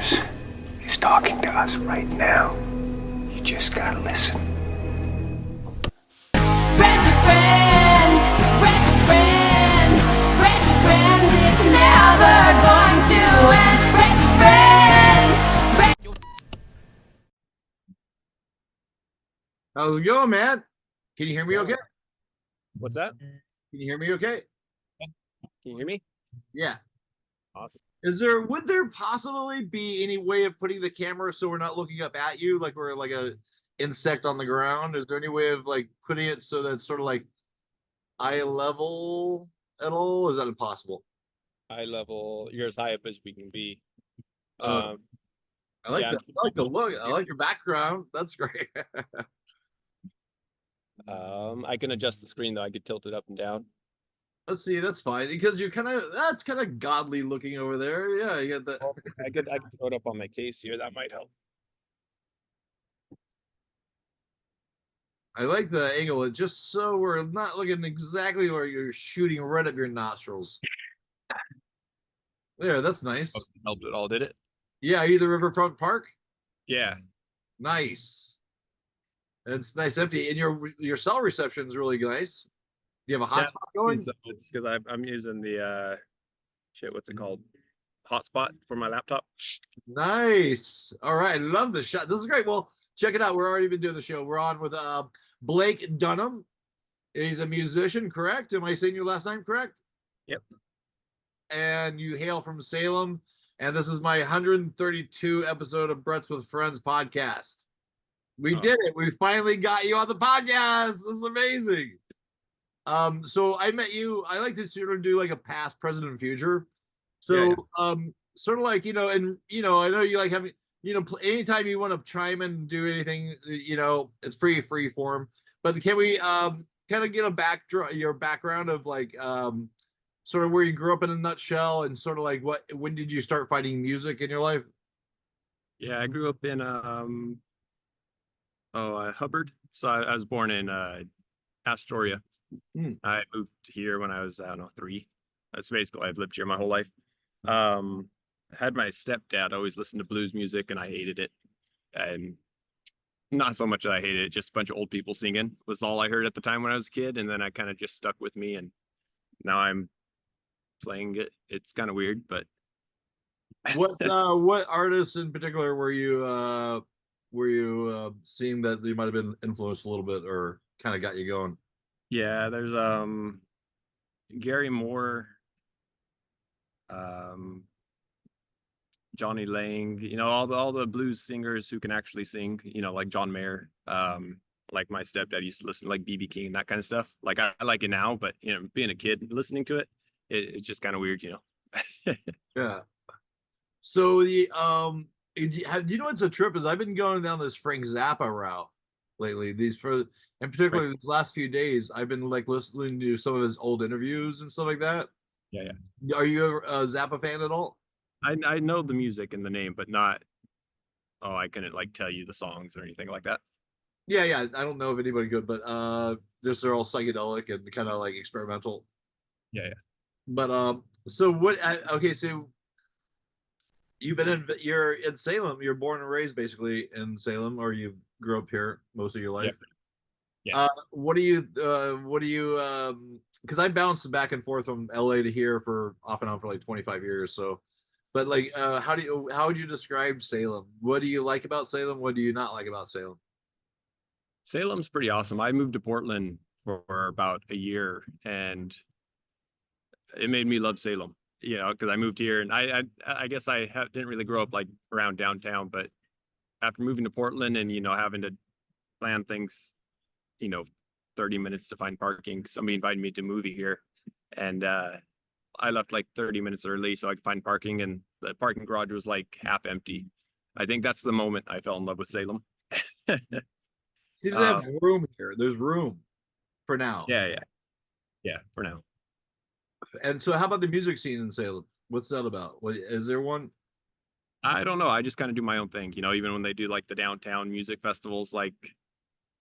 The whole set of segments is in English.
universe is talking to us right now. You just gotta listen. Friends with friends, friends with friends, friends with friends, it's never going to end. Friends with friends, friends. How's it going, man? Can you hear me okay? What's that? Can you hear me okay? Can you hear me? Yeah. Awesome. Would there possibly be any way of putting the camera so we're not looking up at you like we're like a insect on the ground? Is there any way of like putting it so that it's sort of like eye level at all? Is that impossible? Eye level. You're as high up as we can be. I like yeah. that. I like the look. I like your background. That's great. I can adjust the screen though. I could tilt it up and down. Let's see. That's fine because that's kind of godly looking over there. Yeah, you got that. I could throw it up on my case here. That might help. I like the angle. It just so we're not looking exactly where you're shooting right up your nostrils. There, that's nice. Helped it all, did it? Yeah, are you the Riverfront Park? Yeah. Nice. It's nice empty, and your cell reception is really nice. You have a hotspot going? It's because I'm using the what's it called? Hotspot for my laptop. Nice. All right, I love the shot. This is great. Well, check it out. We're already been doing the show. We're on with Blake Dunham. He's a musician, correct? Am I saying your last name correct? Yep. And you hail from Salem. And this is my 132 episode of Brett's with Friends podcast. We did it. We finally got you on the podcast. This is amazing. So I met you. I like to sort of do like a past, present, and future. So, sort of like, and I know you like having, anytime you want to chime in and do anything, it's pretty free form. But can we kind of get your background of like sort of where you grew up in a nutshell, and sort of like when did you start finding music in your life? Yeah, I grew up in Hubbard. So I was born in Astoria. I moved here when I was, I don't know, 3. That's basically, I've lived here my whole life. I had my stepdad always listen to blues music, and I hated it. And not so much that I hated it, just a bunch of old people singing was all I heard at the time when I was a kid. And then I kind of just stuck with me, and now I'm playing it. It's kind of weird, but what artists in particular were you seeing that you might have been influenced a little bit or kind of got you going? Yeah, there's Gary Moore, Johnny Lang, all the blues singers who can actually sing, like John Mayer. Like my stepdad used to listen to like BB King and that kind of stuff. Like I like it now, but being a kid listening to it's just kind of weird, Yeah. So do you know what's a trip is I've been going down this Frank Zappa route lately. And particularly these last few days, I've been like listening to some of his old interviews and stuff like that. Yeah. Are you a Zappa fan at all? I know the music and the name, but not. Oh, I couldn't like tell you the songs or anything like that. Yeah. I don't know if anybody could, but just they're all psychedelic and kind of like experimental. Yeah. But so what? Okay, so you're in Salem. You're born and raised basically in Salem, or you grew up here most of your life. Yeah. What do you because I bounced back and forth from LA to here for off and on for like 25 years. So, but like, how would you describe Salem? What do you like about Salem? What do you not like about Salem? Salem's pretty awesome. I moved to Portland for about a year, and it made me love Salem, because I moved here, and I guess didn't really grow up like around downtown, but after moving to Portland and, having to plan things, 30 minutes to find parking. Somebody invited me to a movie here, and I left like 30 minutes early so I could find parking, and the parking garage was like half empty. I think that's the moment I fell in love with Salem. Seems to have room here. There's room for now. Yeah, for now. And so how about the music scene in Salem? What's that about? Is there one? I don't know. I just kind of do my own thing, even when they do like the downtown music festivals, like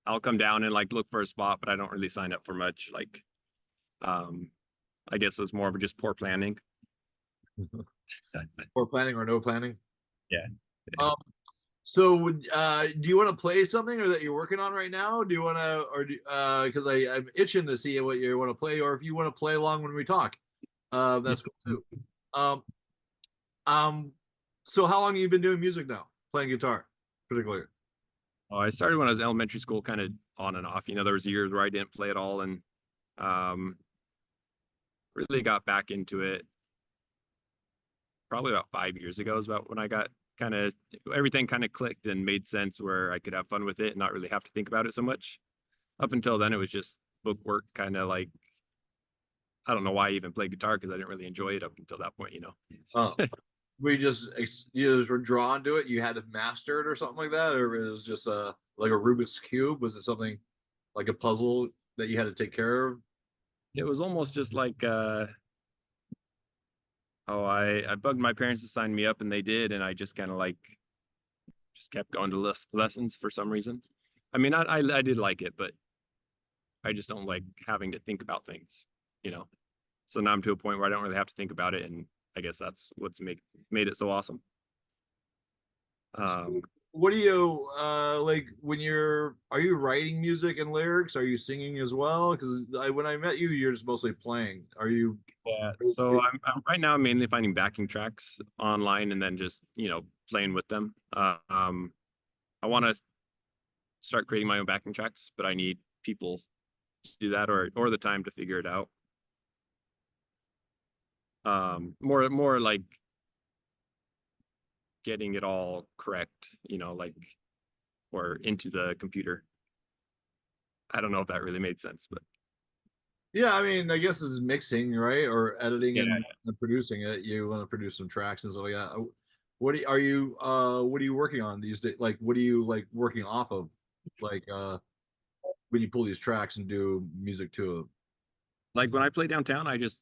I'll come down and like look for a spot, but I don't really sign up for much. Like, I guess it's more of just poor planning. Poor planning or no planning? Yeah. Um, so do you want to play something or that you're working on right now? Do you want to, or because I'm itching to see what you want to play, or if you want to play along when we talk, that's cool too. Um, um, so how long have you been doing music now, playing guitar, particularly? Oh, I started when I was in elementary school, kind of on and off. There was years where I didn't play at all, and um, really got back into it probably about 5 years ago is about when I got kind of everything kind of clicked and made sense where I could have fun with it and not really have to think about it so much. Up until then, it was just book work, kind of like I don't know why I even played guitar because I didn't really enjoy it up until that point. Oh, you just were drawn to it. You had to master it or something like that, or it was just like a Rubik's cube. Was it something like a puzzle that you had to take care of? It was almost just like oh, I bugged my parents to sign me up and they did, and I just kind of like just kept going to lessons for some reason. I mean, I did like it, but I just don't like having to think about things, you know. So now I'm to a point where I don't really have to think about it, and I guess that's what's made it so awesome. So Um, what do you like when are you writing music and lyrics? Are you singing as well? Because when I met you, you're just mostly playing. Are you? yeah. So I'm right now mainly finding backing tracks online and then just playing with them. I want to start creating my own backing tracks, but I need people to do that or the time to figure it out. More like getting it all correct, like or into the computer. I don't know if that really made sense, but Yeah, I mean, I guess it's mixing, right? Or editing yeah. and producing it. You want to produce some tracks and so yeah. What are you working on these days? Like what are you like working off of? Like when you pull these tracks and do music to them. Like when I play downtown, I just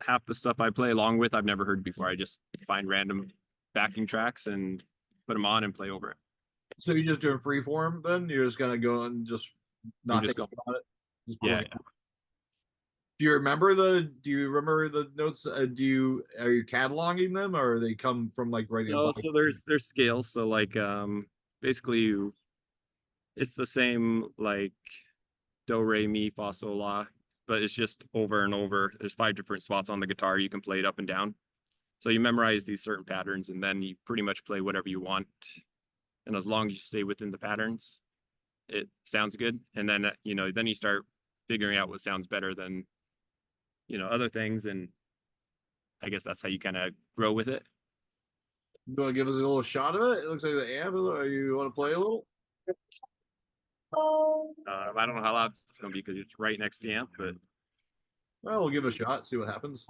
half the stuff I play along with I've never heard before. I just find random backing tracks and put them on and play over it. So you're just doing free form then? You're just gonna go and just I'm not just think going, about it? Just put yeah, them. yeah. Do you remember the notes? Are you cataloging them or they come from like writing a No, bunch? so there's scales. So like basically it's the same like do re mi fa sol la, but it's just over and over. There's 5 different spots on the guitar. You can play it up and down. So you memorize these certain patterns and then you pretty much play whatever you want. And as long as you stay within the patterns, it sounds good. And then then you start figuring out what sounds better than other things. And I guess that's how you kind of grow with it. You want to give us a little shot of it? It looks like the amp. Are you want to play a little? I don't know how loud it's going to be because it's right next to the amp, but Well, we'll give it a shot, see what happens.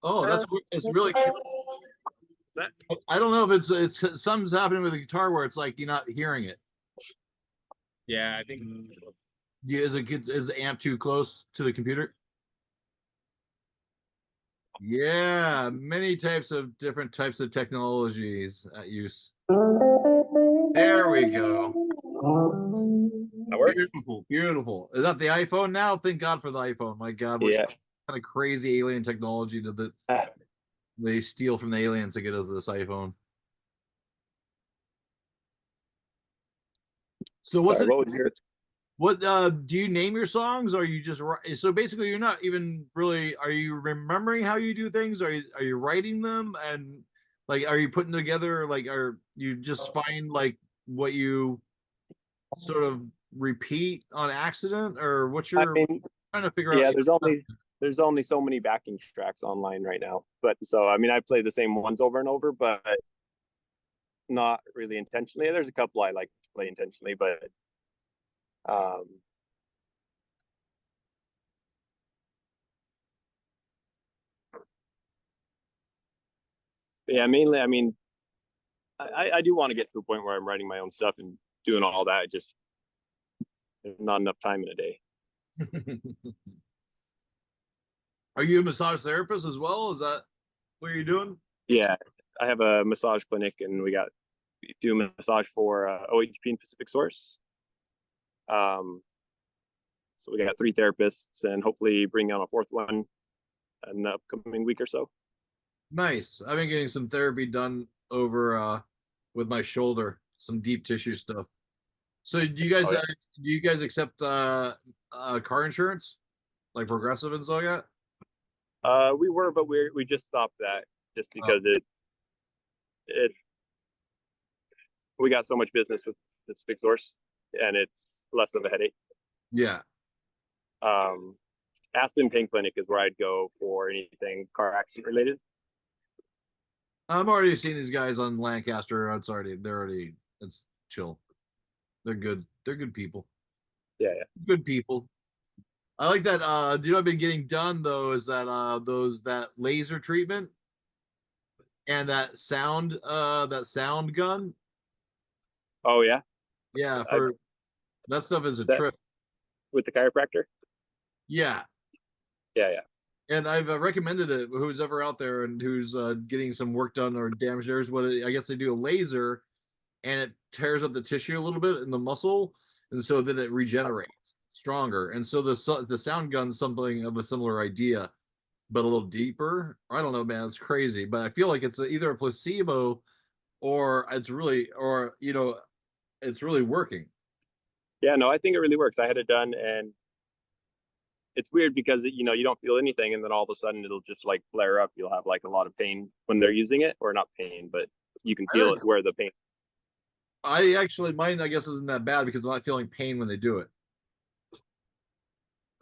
Oh, it's really. that I don't know if it's something's happening with the guitar where it's like you're not hearing it. yeah, I think Is the amp too close to the computer? Yeah, many types of different types of technologies at use. There we go. that works. Beautiful, beautiful. Is that the iPhone now? Thank God for the iPhone. My God, what Yeah. kind of crazy alien technology did they steal from the aliens to get us this iPhone? So Sorry, what was your what do you name your songs? Or are you just so basically you're not even really are you remembering how you do things? Are you writing them and like are you putting together like are you just find like what you sort of repeat on accident or what's I your mean, trying to figure out yeah, there's only so many backing tracks online right now. But so I mean I play the same ones over and over, but not really intentionally. There's a couple I like to play intentionally, but um yeah, mainly I mean I do want to get to a point where I'm writing my own stuff and doing all that. Just not enough time in a day. Are you a massage therapist as well? Is that what you're doing? Yeah, I have a massage clinic, and we do massage for OHP and Pacific Source. So we got 3 therapists, and hopefully bring on a 4th one in the upcoming week or so. Nice. I've been getting some therapy done over with my shoulder, some deep tissue stuff. So do you guys accept car insurance? Like Progressive and stuff like that? We were, but we just stopped that just because it we got so much business with this big source, and it's less of a headache. Yeah. Aspen Pain Clinic is where I'd go for anything car accident related. I'm already seeing these guys on Lancaster. It's chill. They're good. They're good people. Yeah. Good people. I like that. Do you know what I've been getting done though? Is that that laser treatment and that sound gun? Oh yeah. Yeah, for that stuff is a that, trip. with the chiropractor. Yeah. Yeah. And I've recommended it. Who's ever out there and who's getting some work done or damage there is I guess they do a laser, and it tears up the tissue a little bit in the muscle, and so then it regenerates stronger. And so the sound gun's something of a similar idea, but a little deeper. I don't know, man. It's crazy, but I feel like it's either a placebo or it's really working. Yeah, no, I think it really works. I had it done, and it's weird because you don't feel anything, and then all of a sudden it'll just like flare up. You'll have like a lot of pain when they're using it, or not pain, but you can feel it where the pain. Mine I guess isn't that bad because I'm not feeling pain when they do it.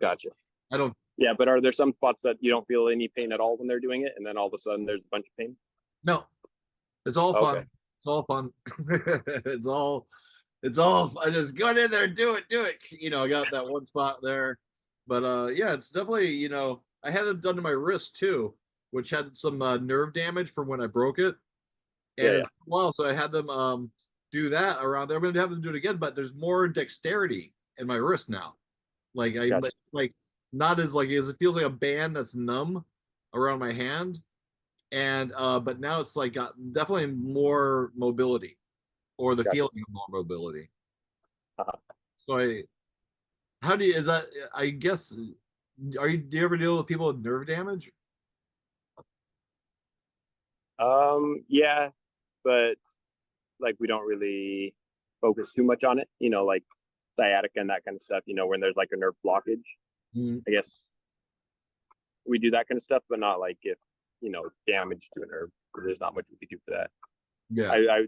Gotcha. I don't. Yeah, but are there some spots that you don't feel any pain at all when they're doing it, and then all of a sudden there's a bunch of pain? No, it's all fun. Okay. It's all fun. it's all. I just go in there, do it. I got that one spot there, but yeah, it's definitely. I had it done to my wrist too, which had some nerve damage from when I broke it, and Yeah. well, so I had them do that around there. I'm gonna have them do it again, but there's more dexterity in my wrist now. Like Gotcha. like not as as it feels like a band that's numb around my hand, and but now it's like got definitely more mobility, or the Gotcha. feeling of more mobility. Uh-huh. So how do you is that? I guess do you ever deal with people with nerve damage? Yeah, but like we don't really focus too much on it. Like sciatica and that kind of stuff. When there's like a nerve blockage, I guess we do that kind of stuff, but not like if damage to a nerve. There's not much we could do for that. Yeah.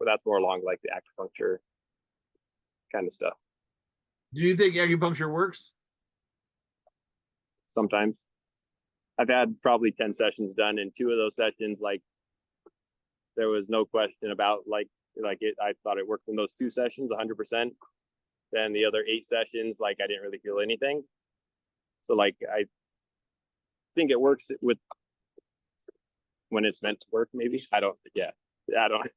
That's more along like the acupuncture kind of stuff. Do you think acupuncture works? Sometimes I've had probably 10 sessions done, and 2 of those sessions, like there was no question about like it. I thought it worked in those 2 sessions 100%. Then the other 8 sessions, like I didn't really feel anything. So like I think it works with when it's meant to work. Maybe I don't. Yeah, I don't.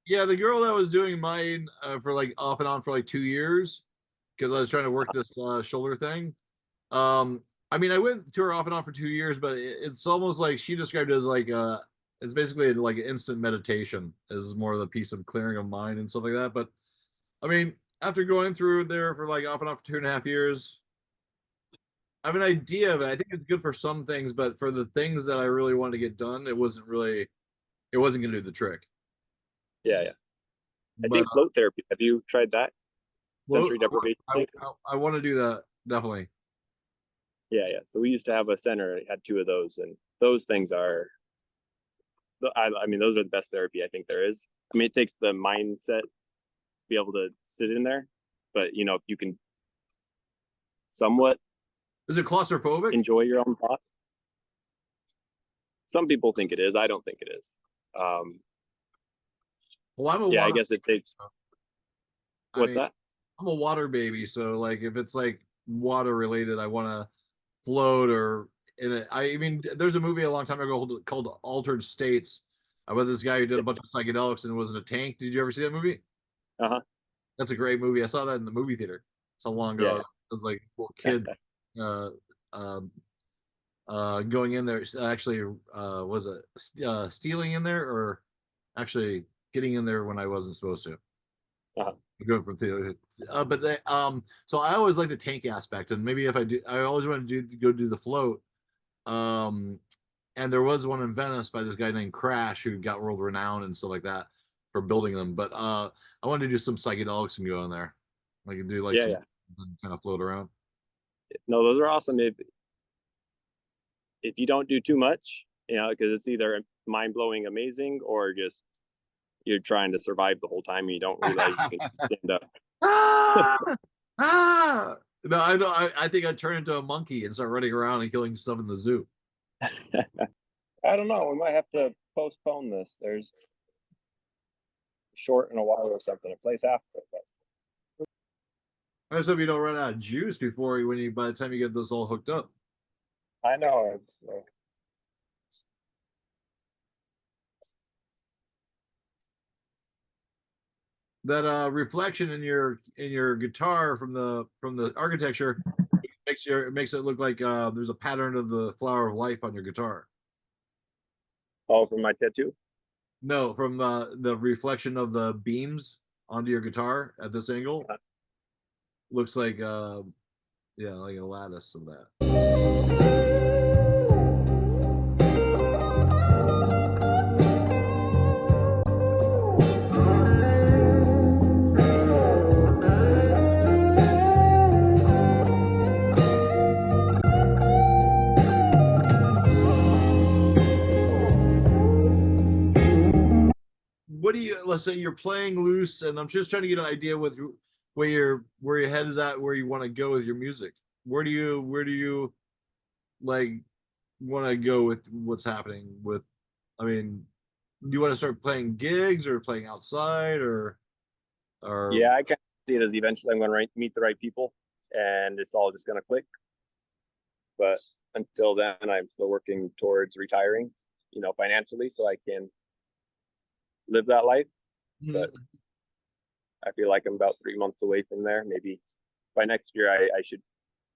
Yeah, the girl that was doing mine for like off and on for like 2 years because I was trying to work this shoulder thing. I mean, I went to her off and on for 2 years, but it's almost like she described it as like it's basically like an instant meditation, is more of the piece of clearing of mind and stuff like that. But I mean, after going through there for like off and on for 2.5 years, I have an idea of it. I think it's good for some things, but for the things that I really wanted to get done, it wasn't going to do the trick. Yeah. I think float therapy. Have you tried that? Sensory deprivation. I want to do that definitely. Yeah. So we used to have a center. It had 2 of those, and those things are. I mean, those are the best therapy I think there is. I mean, it takes the mindset to be able to sit in there, but if you can somewhat. Is it claustrophobic? Enjoy your own thoughts. Some people think it is. I don't think it is. Well, I guess it takes. What's that? I'm a water baby, so like if it's like water related, I want to float or in it. I mean, there's a movie a long time ago called Altered States, about this guy who did a bunch of psychedelics and was in a tank. Did you ever see that movie? Uh-huh. That's a great movie. I saw that in the movie theater so long ago. Yeah. I was like a little kid uh, um, going in there. Actually, was it stealing in there or actually getting in there when I wasn't supposed to? Uh-huh. Going from theater, but so I always like the tank aspect, and maybe if I do, I always want to go do the float. Um, and there was one in Venice by this guy named Crash who got world renowned and stuff like that for building them. But I wanted to do some psychedelics and go in there. I could do like Yeah, some yeah. kind of float around. No, those are awesome. If you don't do too much, because it's either mind blowing, amazing, or just you're trying to survive the whole time and you don't realize you can stand up. Ah! Ah! No, I know. I think I'd turn into a monkey and start running around and killing stuff in the zoo. I don't know. We might have to postpone this. There's short in a while or something. A place after. But I just hope you don't run out of juice before by the time you get this all hooked up. I know it's. That reflection in your guitar from the architecture makes it look like there's a pattern of the flower of life on your guitar. Oh, from my tattoo. No, from the reflection of the beams onto your guitar at this angle. Looks like yeah, like a lattice of that. What do you, let's say you're playing loose, and I'm just trying to get an idea with where your head is at, where you want to go with your music. Where do you like want to go with what's happening with, I mean, do you want to start playing gigs or playing outside or Yeah, I can see it as eventually I'm going to meet the right people, and it's all just going to click. But until then, I'm still working towards retiring, financially, so I can live that life. But I feel like I'm about 3 months away from there. Maybe by next year, I should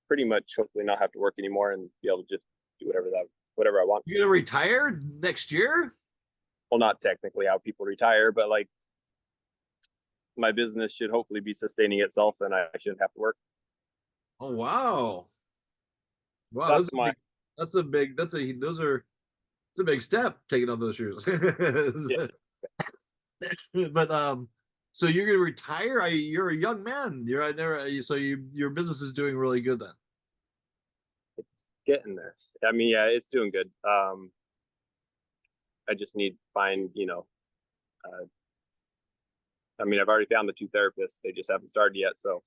pretty much hopefully not have to work anymore and be able to just do whatever I want. you're gonna retire next year? Well, not technically how people retire, but like my business should hopefully be sustaining itself, and I shouldn't have to work. Oh wow. Wow, That's my that's a big that's a those are it's a big step taking on those shoes. yeah. But so you're gonna retire? You're a young man. You're I never so your business is doing really good then. It's getting there. I mean, yeah, it's doing good. I just need to find, I mean, I've already found the 2 therapists. They just haven't started yet. So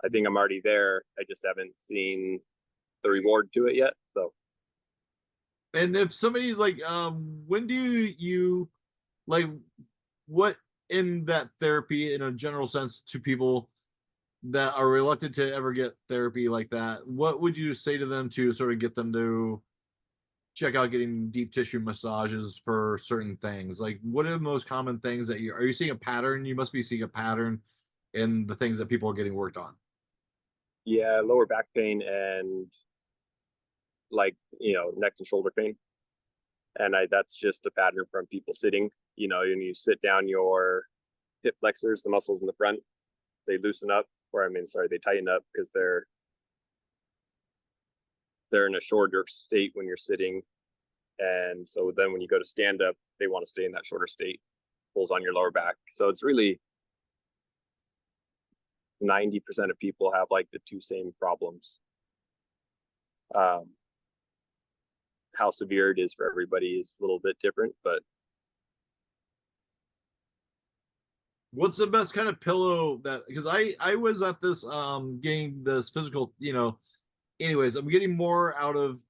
I think I'm already there. I just haven't seen the reward to it yet. So And if somebody's like, when do you like what in that therapy in a general sense to people that are reluctant to ever get therapy like that, what would you say to them to sort of get them to check out getting deep tissue massages for certain things? Like, what are the most common things that are you seeing a pattern? You must be seeing a pattern in the things that people are getting worked on. yeah, lower back pain and like, neck and shoulder pain. And that's just a pattern from people sitting, when you sit down, your hip flexors, the muscles in the front, they loosen up, or they tighten up because they're in a shorter state when you're sitting. And so then when you go to stand up, they want to stay in that shorter state, pulls on your lower back. So it's really 90% of people have like the two same problems. How severe it is for everybody is a little bit different, but What's the best kind of pillow that, because I was at this getting this physical, anyways, I'm getting more out of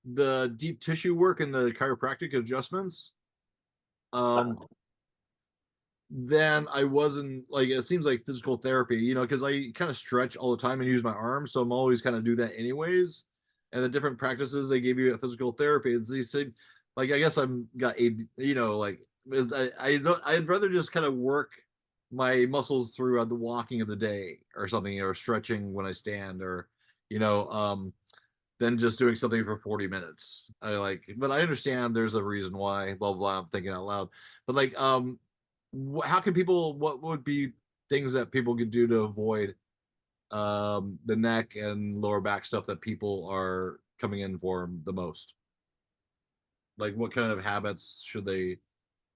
the deep tissue work and the chiropractic adjustments then I wasn't like, it seems like physical therapy, because I kind of stretch all the time and use my arms, so I'm always kind of do that anyways. And the different practices they gave you at physical therapy, they say like I guess I'm got a like I'd rather just kind of work my muscles throughout the walking of the day or something, or stretching when I stand, or you know than just doing something for 40 minutes. But I understand there's a reason why, blah, blah, I'm thinking out loud. But like, how can people, what would be things that people could do to avoid the neck and lower back stuff that people are coming in for the most? Like, what kind of habits should they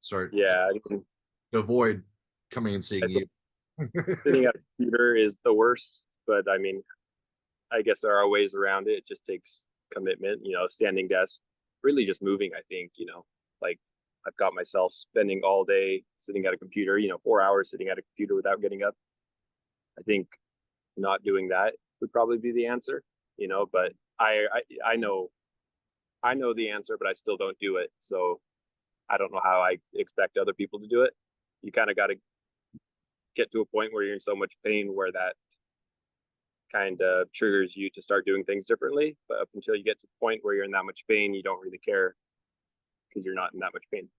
start Yeah, I mean, to avoid coming and I seeing you? think sitting at a computer is the worst, but I mean, I guess there are ways around it. It just takes commitment, standing desk, really just moving, I think, like I've got myself spending all day sitting at a computer, 4 hours sitting at a computer without getting up. I think not doing that would probably be the answer, but I know the answer, but I still don't do it. So I don't know how I expect other people to do it. You kind of got to get to a point where you're in so much pain where that kind of triggers you to start doing things differently. But up until you get to the point where you're in that much pain, you don't really care because you're not in that much pain.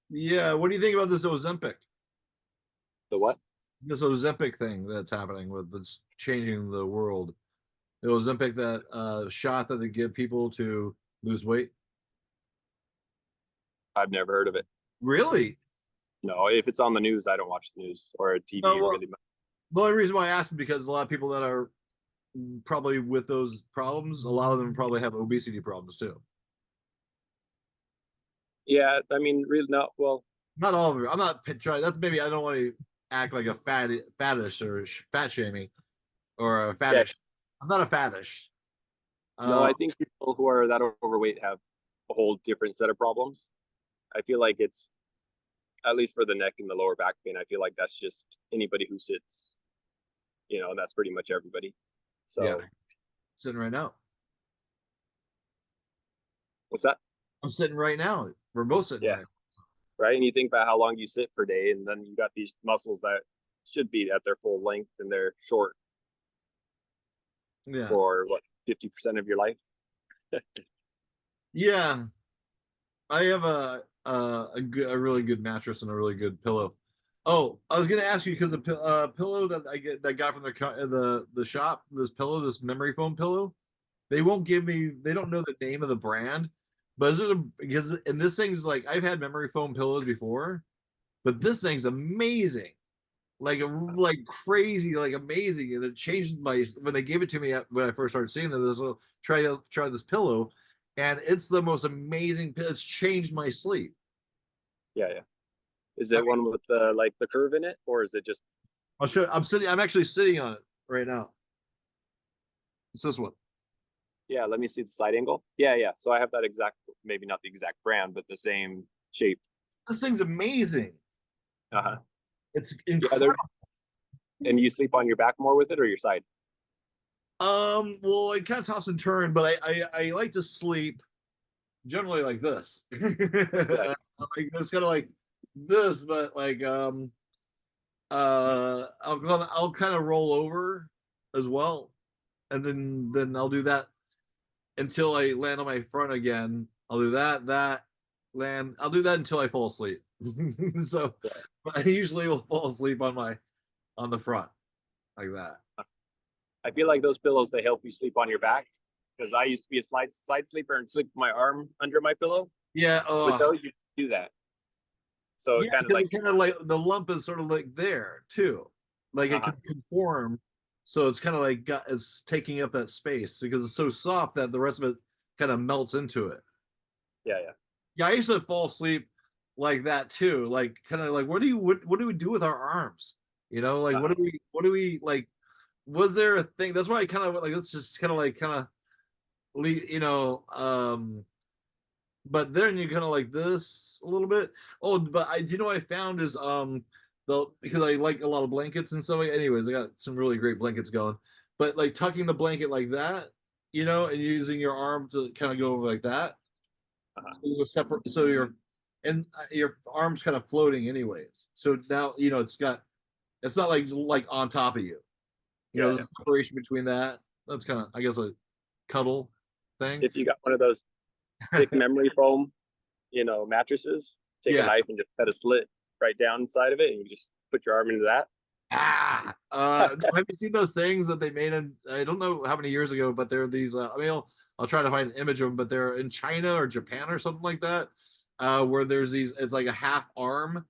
Yeah. What do you think about this Ozempic? So what? This Ozempic thing that's happening with that's changing the world. The Ozempic, that shot that they give people to lose weight. I've never heard of it. Really? No, if it's on the news, I don't watch the news or Oh, TV well, really. the only reason why I asked is because a lot of people that are probably with those problems, a lot of them probably have obesity problems too. Yeah, I mean, really, no. Well, Not all of them. I'm not trying. That's maybe I don't want to act like a faddish or fat shaming or a yeah, faddish. I'm not a faddish. no. Uh, I think people who are that overweight have a whole different set of problems. I feel like it's at least for the neck and the lower back pain. I feel like that's just anybody who sits. That's pretty much everybody. yeah, So sitting right now. what's that? I'm sitting right now. We're both sitting Yeah, right. right. And you think about how long you sit per day, and then you got these muscles that should be at their full length and they're short Yeah, for what 50% of your life. yeah. I have a really good mattress and a really good pillow. Oh, I was gonna ask you because the pillow that I get that got from the shop, this pillow, this memory foam pillow, they won't give me. They don't know the name of the brand, but is it because and this thing's like I've had memory foam pillows before, but this thing's amazing, like crazy, like amazing, and it changed my when they gave it to me when I first started seeing them. This little try this pillow, and it's the most amazing. It's changed my sleep. Yeah, yeah. Is I it one with the curve in it, or is it just? I'll show. I'm sitting. I'm actually sitting on it right now. It's this one. Yeah, let me see the side angle. Yeah, yeah. So I have that exact, maybe not the exact brand, but the same shape. This thing's amazing. Uh-huh. It's Yeah, incredible. and you sleep on your back more with it or your side? Well, I kind of toss and turn, but I like to sleep generally like this. Yeah, It's kind of like this, but like I'll kind of roll over as well, and then I'll do that until I land on my front again. I'll do that land. I'll do that until I fall asleep. So yeah. I usually will fall asleep on the front like that. I feel like those pillows, they help you sleep on your back because I used to be a side sleeper and sleep with my arm under my pillow. Yeah. With those, you do that. So Yeah, it kind of because like, it kind of like the lump is sort of like there too, like it uh-huh. can conform, so it's kind of like it's taking up that space because it's so soft that the rest of it kind of melts into it. Yeah, yeah. Yeah, I used to fall asleep like that too, like kind of like what do we do with our arms? Like Uh-huh. what do we like? Was there a thing? That's why I kind of like let's just kind of like but then you kind of like this a little bit. Oh, but do you know what I found is the because I like a lot of blankets and stuff. Anyways, I got some really great blankets going. But like tucking the blanket like that, and using your arm to kind of go over like that. Uh-huh. So there's a separate, so your arm's kind of floating anyways. So now it's not like on top of you. Yeah, There's yeah. a separation between that. That's kind of I guess a cuddle thing. If you got one of those thick memory foam, mattresses. Take a Yeah. knife and just cut a slit right down inside of it, and you just put your arm into that. Have you seen those things that they made in, I don't know how many years ago, but there are these, I mean, I'll try to find an image of them, but they're in China or Japan or something like that, where there's these, it's like a half arm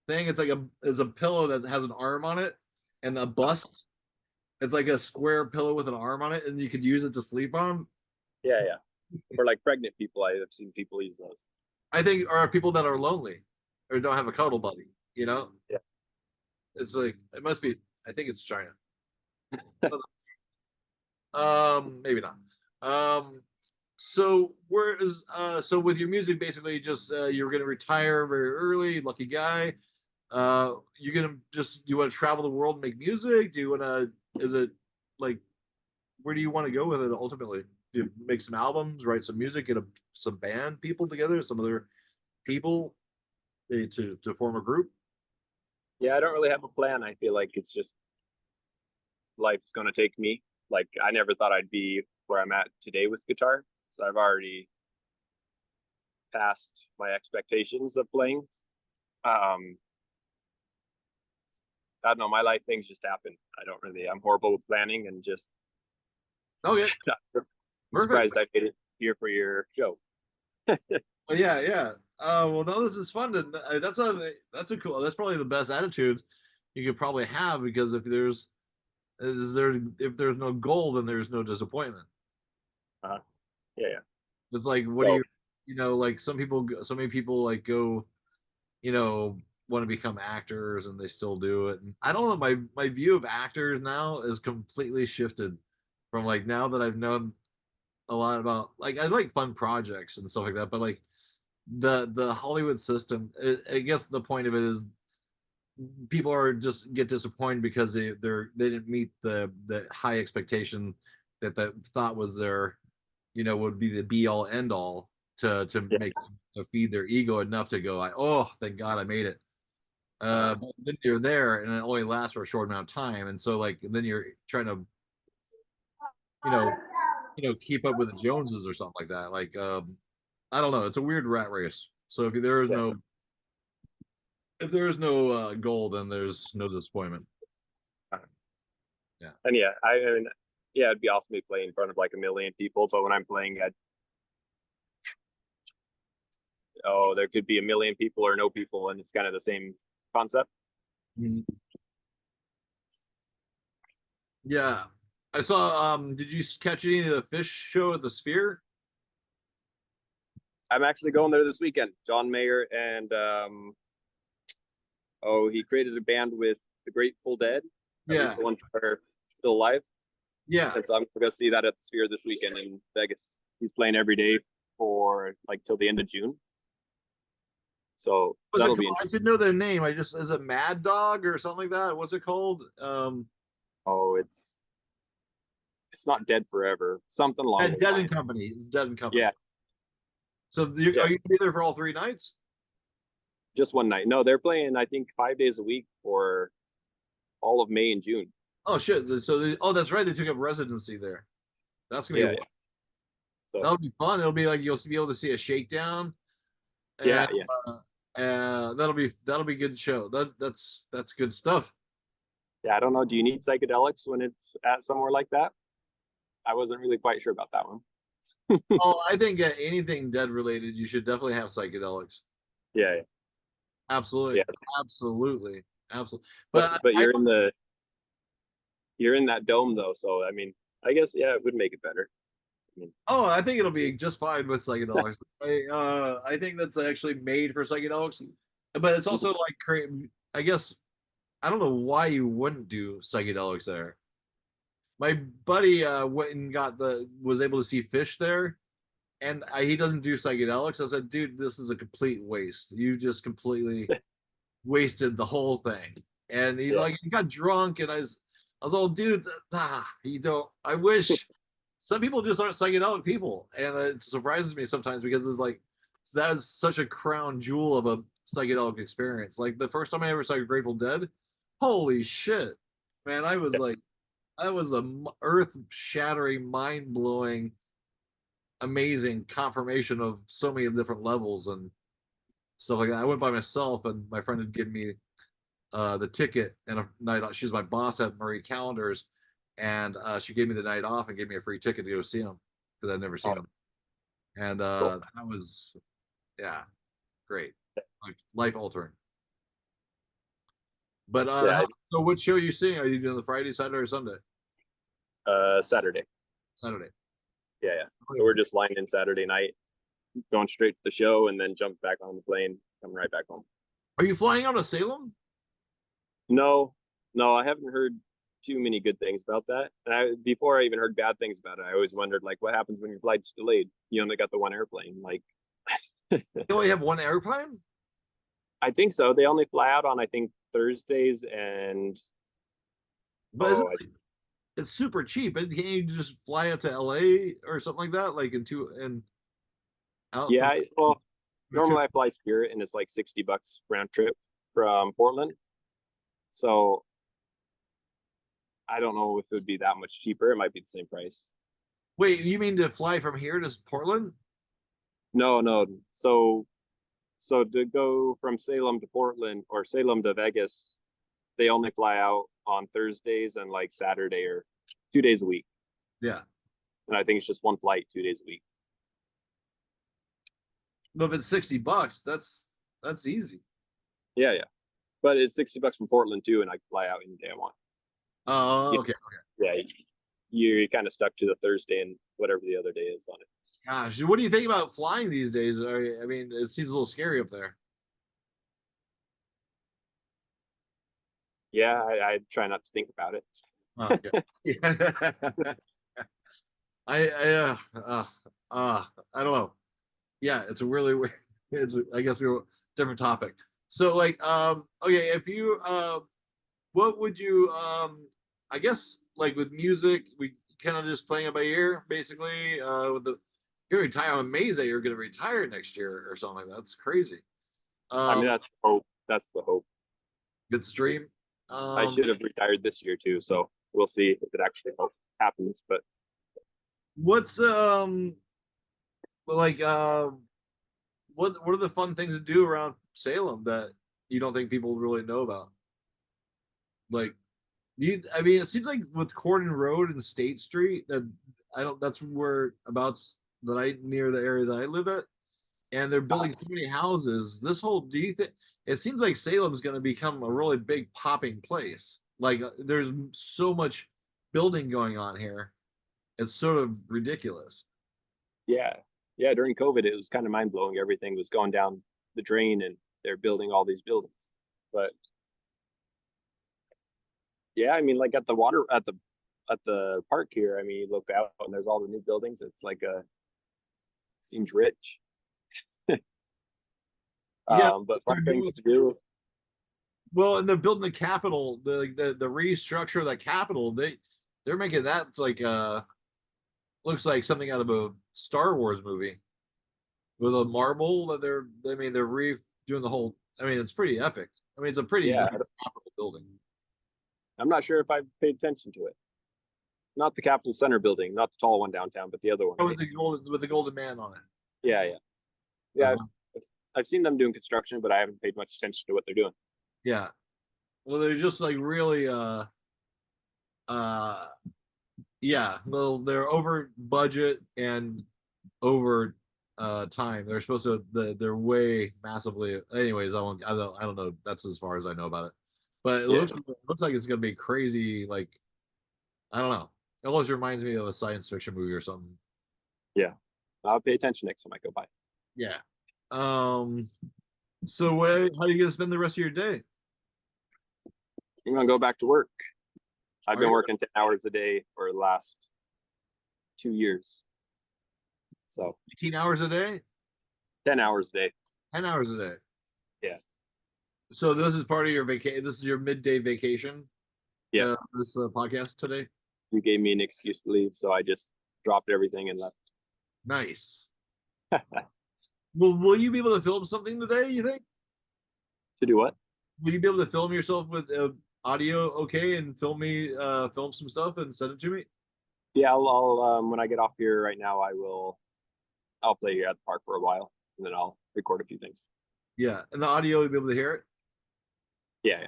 thing. It's a pillow that has an arm on it and a bust. It's like a square pillow with an arm on it, and you could use it to sleep on. Yeah, yeah. For like pregnant people, I have seen people use those. I think, or people that are lonely or don't have a cuddle buddy, you know? Yeah. It's like, it must be, I think it's China. Maybe not. So where is so with your music, basically just you're gonna retire very early, lucky guy. You're gonna just, do you want to travel the world and make music? Do you want to, is it like, where do you want to go with it ultimately? Do you make some albums, write some music, get some band people together, some other people, to form a group? Yeah, I don't really have a plan. I feel like it's just life's going to take me. Like, I never thought I'd be where I'm at today with guitar. So I've already passed my expectations of playing. I don't know. My life things just happen. I'm horrible with planning and just. Okay. I'm Perfect. surprised I made it here for your show. Oh, yeah, yeah. Well, no, this is fun. That's a cool. That's probably the best attitude you could probably have, because if there's no goal, then there's no disappointment. Yeah, yeah. It's like, what do So like some many people like go, you know, want to become actors and they still do it. And I don't know, my view of actors now is completely shifted from, like, now that I've known a lot about, like, I like fun projects and stuff like that, but like the Hollywood system, I guess the point of it is people are just get disappointed because they didn't meet the high expectation that thought was their, would be the be all end all to yeah, make, to feed their ego enough to go like, oh, thank God I made it. But then you're there and it only lasts for a short amount of time, and so like then you're trying to, you know keep up with the Joneses or something like that. Like, I don't know, it's a weird rat race. So yeah. if there is no goal, then there's no disappointment. Yeah. And yeah, I mean, yeah, it'd be awesome to play in front of like a million people, but when I'm playing at, there could be a million people or no people, and it's kind of the same concept. Mhm. Yeah. I saw, did you catch any of the fish show at the Sphere? I'm actually going there this weekend. John Mayer and he created a band with the Grateful Dead, at Yeah. least the ones that are still alive. Yeah. And so I'm gonna go see that at the Sphere this weekend in Vegas. He's playing every day for like till the end of June. So that'll be I interesting. should know the name. Is it Mad Dog or something like that? What's it called? Oh, it's not Dead Forever. Something along those Dead and lines. Company. It's Dead and Company. Yeah, So are you yeah. gonna be there for all 3 nights? Just one night. No, they're playing, I think, 5 days a week for all of May and June. Oh shit! So that's right. They took up residency there. That's gonna Yeah, be yeah. So that'll be fun. It'll be like you'll be able to see a shakedown, yeah, and yeah. that'll be good show. That's good stuff. Yeah, I don't know. Do you need psychedelics when it's at somewhere like that? I wasn't really quite sure about that one. Oh, I think anything dead related, you should definitely have psychedelics. Yeah, yeah. Absolutely, Yeah. absolutely, absolutely. But I you're in that dome though, so I mean, I guess yeah, it would make it better. I mean, I think it'll be just fine with psychedelics. I think that's actually made for psychedelics, but it's also like I guess I don't know why you wouldn't do psychedelics there. My buddy went and was able to see fish there, and he doesn't do psychedelics. I said, dude, this is a complete waste. You just completely wasted the whole thing. And he's yeah, like, he got drunk, and I was all, dude, you don't. I wish some people just aren't psychedelic people, and it surprises me sometimes because it's like that is such a crown jewel of a psychedelic experience. Like the first time I ever saw Grateful Dead, holy shit, man! I was a earth shattering, mind blowing amazing confirmation of so many different levels and stuff like that. I went by myself, and my friend had given me the ticket and a night off. She was my boss at Murray Calendars, and she gave me the night off and gave me a free ticket to go see him because I'd never seen him. And Cool. that was, yeah, great, like life altering. But Yeah, so what show are you seeing? Are you doing the Friday, Saturday, or Sunday? Saturday. Saturday. Yeah, yeah. So we're just flying in Saturday night, going straight to the show, and then jump back on the plane, coming right back home. Are you flying out of Salem? No, no, I haven't heard too many good things about that. And before I even heard bad things about it, I always wondered, like, what happens when your flight's delayed? You only got the one airplane. Like, You only have one airplane? I think so. They only fly out on, I think, Thursdays and But oh, it's super cheap. And can't you just fly out to LA or something like that? Like and out yeah. from Well, normally I fly Spirit, and it's like $60 round trip from Portland. So I don't know if it would be that much cheaper. It might be the same price. Wait, you mean to fly from here to Portland? No, no. So to go from Salem to Portland or Salem to Vegas, they only fly out on Thursdays and like Saturday or 2 days a week. Yeah. And I think it's just one flight 2 days a week. But if it's $60, that's easy. Yeah, yeah. But it's $60 from Portland too, and I can fly out any day I want. Oh, Yeah. okay. Yeah, you're kind of stuck to the Thursday and whatever the other day is on it. Gosh, what do you think about flying these days? I mean, it seems a little scary up there. Yeah, I try not to think about it. Oh, okay. Yeah. I don't know. Yeah, it's a really weird. I guess we're different topic. So like okay, if you what would you I guess like with music, we kind of just playing it by ear, basically. With the you're retire, I'm amazed that you're gonna retire next year or something like that. That's crazy. I mean, that's the hope. That's the hope. Good stream. I should have retired this year too, so we'll see if it actually happens. But What's like what are the fun things to do around Salem that you don't think people really know about? Like I mean, it seems like with Cordon Road and State Street that I don't that's where abouts that I near the area that I live at, and they're building so many houses. This whole do you think it seems like Salem's going to become a really big popping place? Like there's so much building going on here. It's sort of ridiculous. yeah, yeah, during COVID, it was kind of mind blowing. Everything was going down the drain, and they're building all these buildings. But yeah, I mean, like at the park here, I mean, you look out and there's all the new buildings. It's like seems rich. Yeah, But they're fun doing things to do. well, and they're building the Capitol, the restructure of the Capitol. They're making that it's like looks like something out of a Star Wars movie with a marble that they're doing the whole. I mean, it's pretty epic. I mean, it's a pretty Yeah, nice Capitol building. I'm not sure if I've paid attention to it. Not the Capitol Center building, not the tall one downtown, but the other one. Oh, Right? with the golden man on it. Yeah, yeah, yeah. Uh-huh. I've seen them doing construction, but I haven't paid much attention to what they're doing. Yeah. Well, they're just like really uh yeah, well they're over budget and over time. They're supposed to they're way massively anyways, I don't know. That's as far as I know about it. But Yeah, it looks like it's gonna be crazy, like I don't know. It almost reminds me of a science fiction movie or something. yeah. I'll pay attention next time I go by. Yeah. So how are you gonna spend the rest of your day? I'm gonna go back to work. I've Are been you? working 10 hours a day for the last 2 years. So 18 hours a day? 10 hours a day. 10 hours a day. Yeah. So this is part of your vacation. This is your midday vacation. Yeah. This podcast today. You gave me an excuse to leave, so I just dropped everything and left. Nice. Well, will you be able to film something today? You think? To do what? Will you be able to film yourself with audio okay and film some stuff and send it to me? Yeah, I'll when I get off here right now, I will I'll play here at the park for a while, and then I'll record a few things. Yeah, and the audio, you'll be able to hear it. Yeah,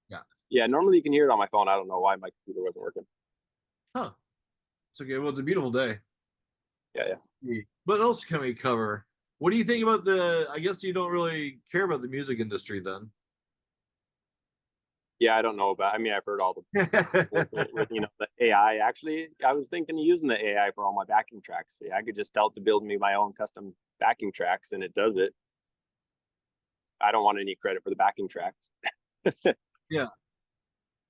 Yeah. yeah. Normally you can hear it on my phone. I don't know why my computer wasn't working. Huh. It's okay. Well, it's a beautiful day. Yeah. What else can we cover? What do you think about the? I guess you don't really care about the music industry then. Yeah, I don't know about. I mean, I've heard all the with the AI. Actually, I was thinking of using the AI for all my backing tracks. Yeah, I could just tell it to build me my own custom backing tracks, and it does it. I don't want any credit for the backing tracks. Yeah.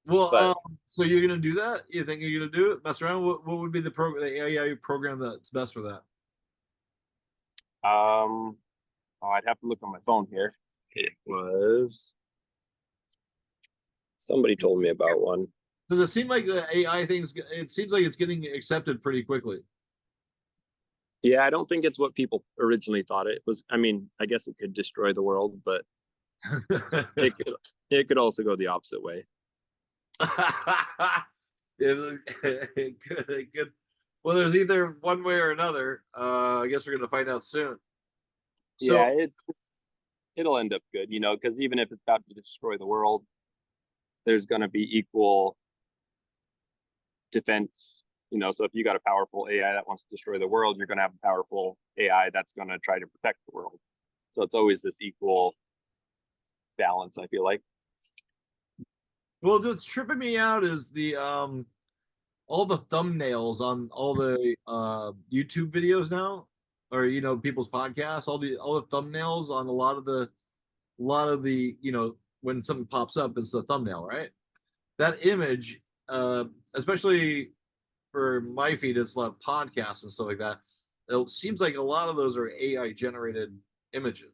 Well, But so you're gonna do that? You think you're gonna do it? Mess around? What would be the AI program that's best for that? oh, I'd have to look on my phone here. It was somebody told me about one. Does it seem like the AI things? It seems like it's getting accepted pretty quickly. Yeah, I don't think it's what people originally thought it was. I mean, I guess it could destroy the world, but it could it could also go the opposite way. Good. Well, there's either one way or another. I guess we're gonna find out soon. So Yeah, it'll end up good, because even if it's about to destroy the world, there's going to be equal defense. So if you got a powerful AI that wants to destroy the world, you're going to have a powerful AI that's going to try to protect the world. So it's always this equal balance, I feel like. well, what's tripping me out is the all the thumbnails on all the YouTube videos now, or people's podcasts, all the thumbnails on a lot of the when something pops up, it's a thumbnail, right? That image, especially for my feed, it's like podcasts and stuff like that. It seems like a lot of those are AI generated images.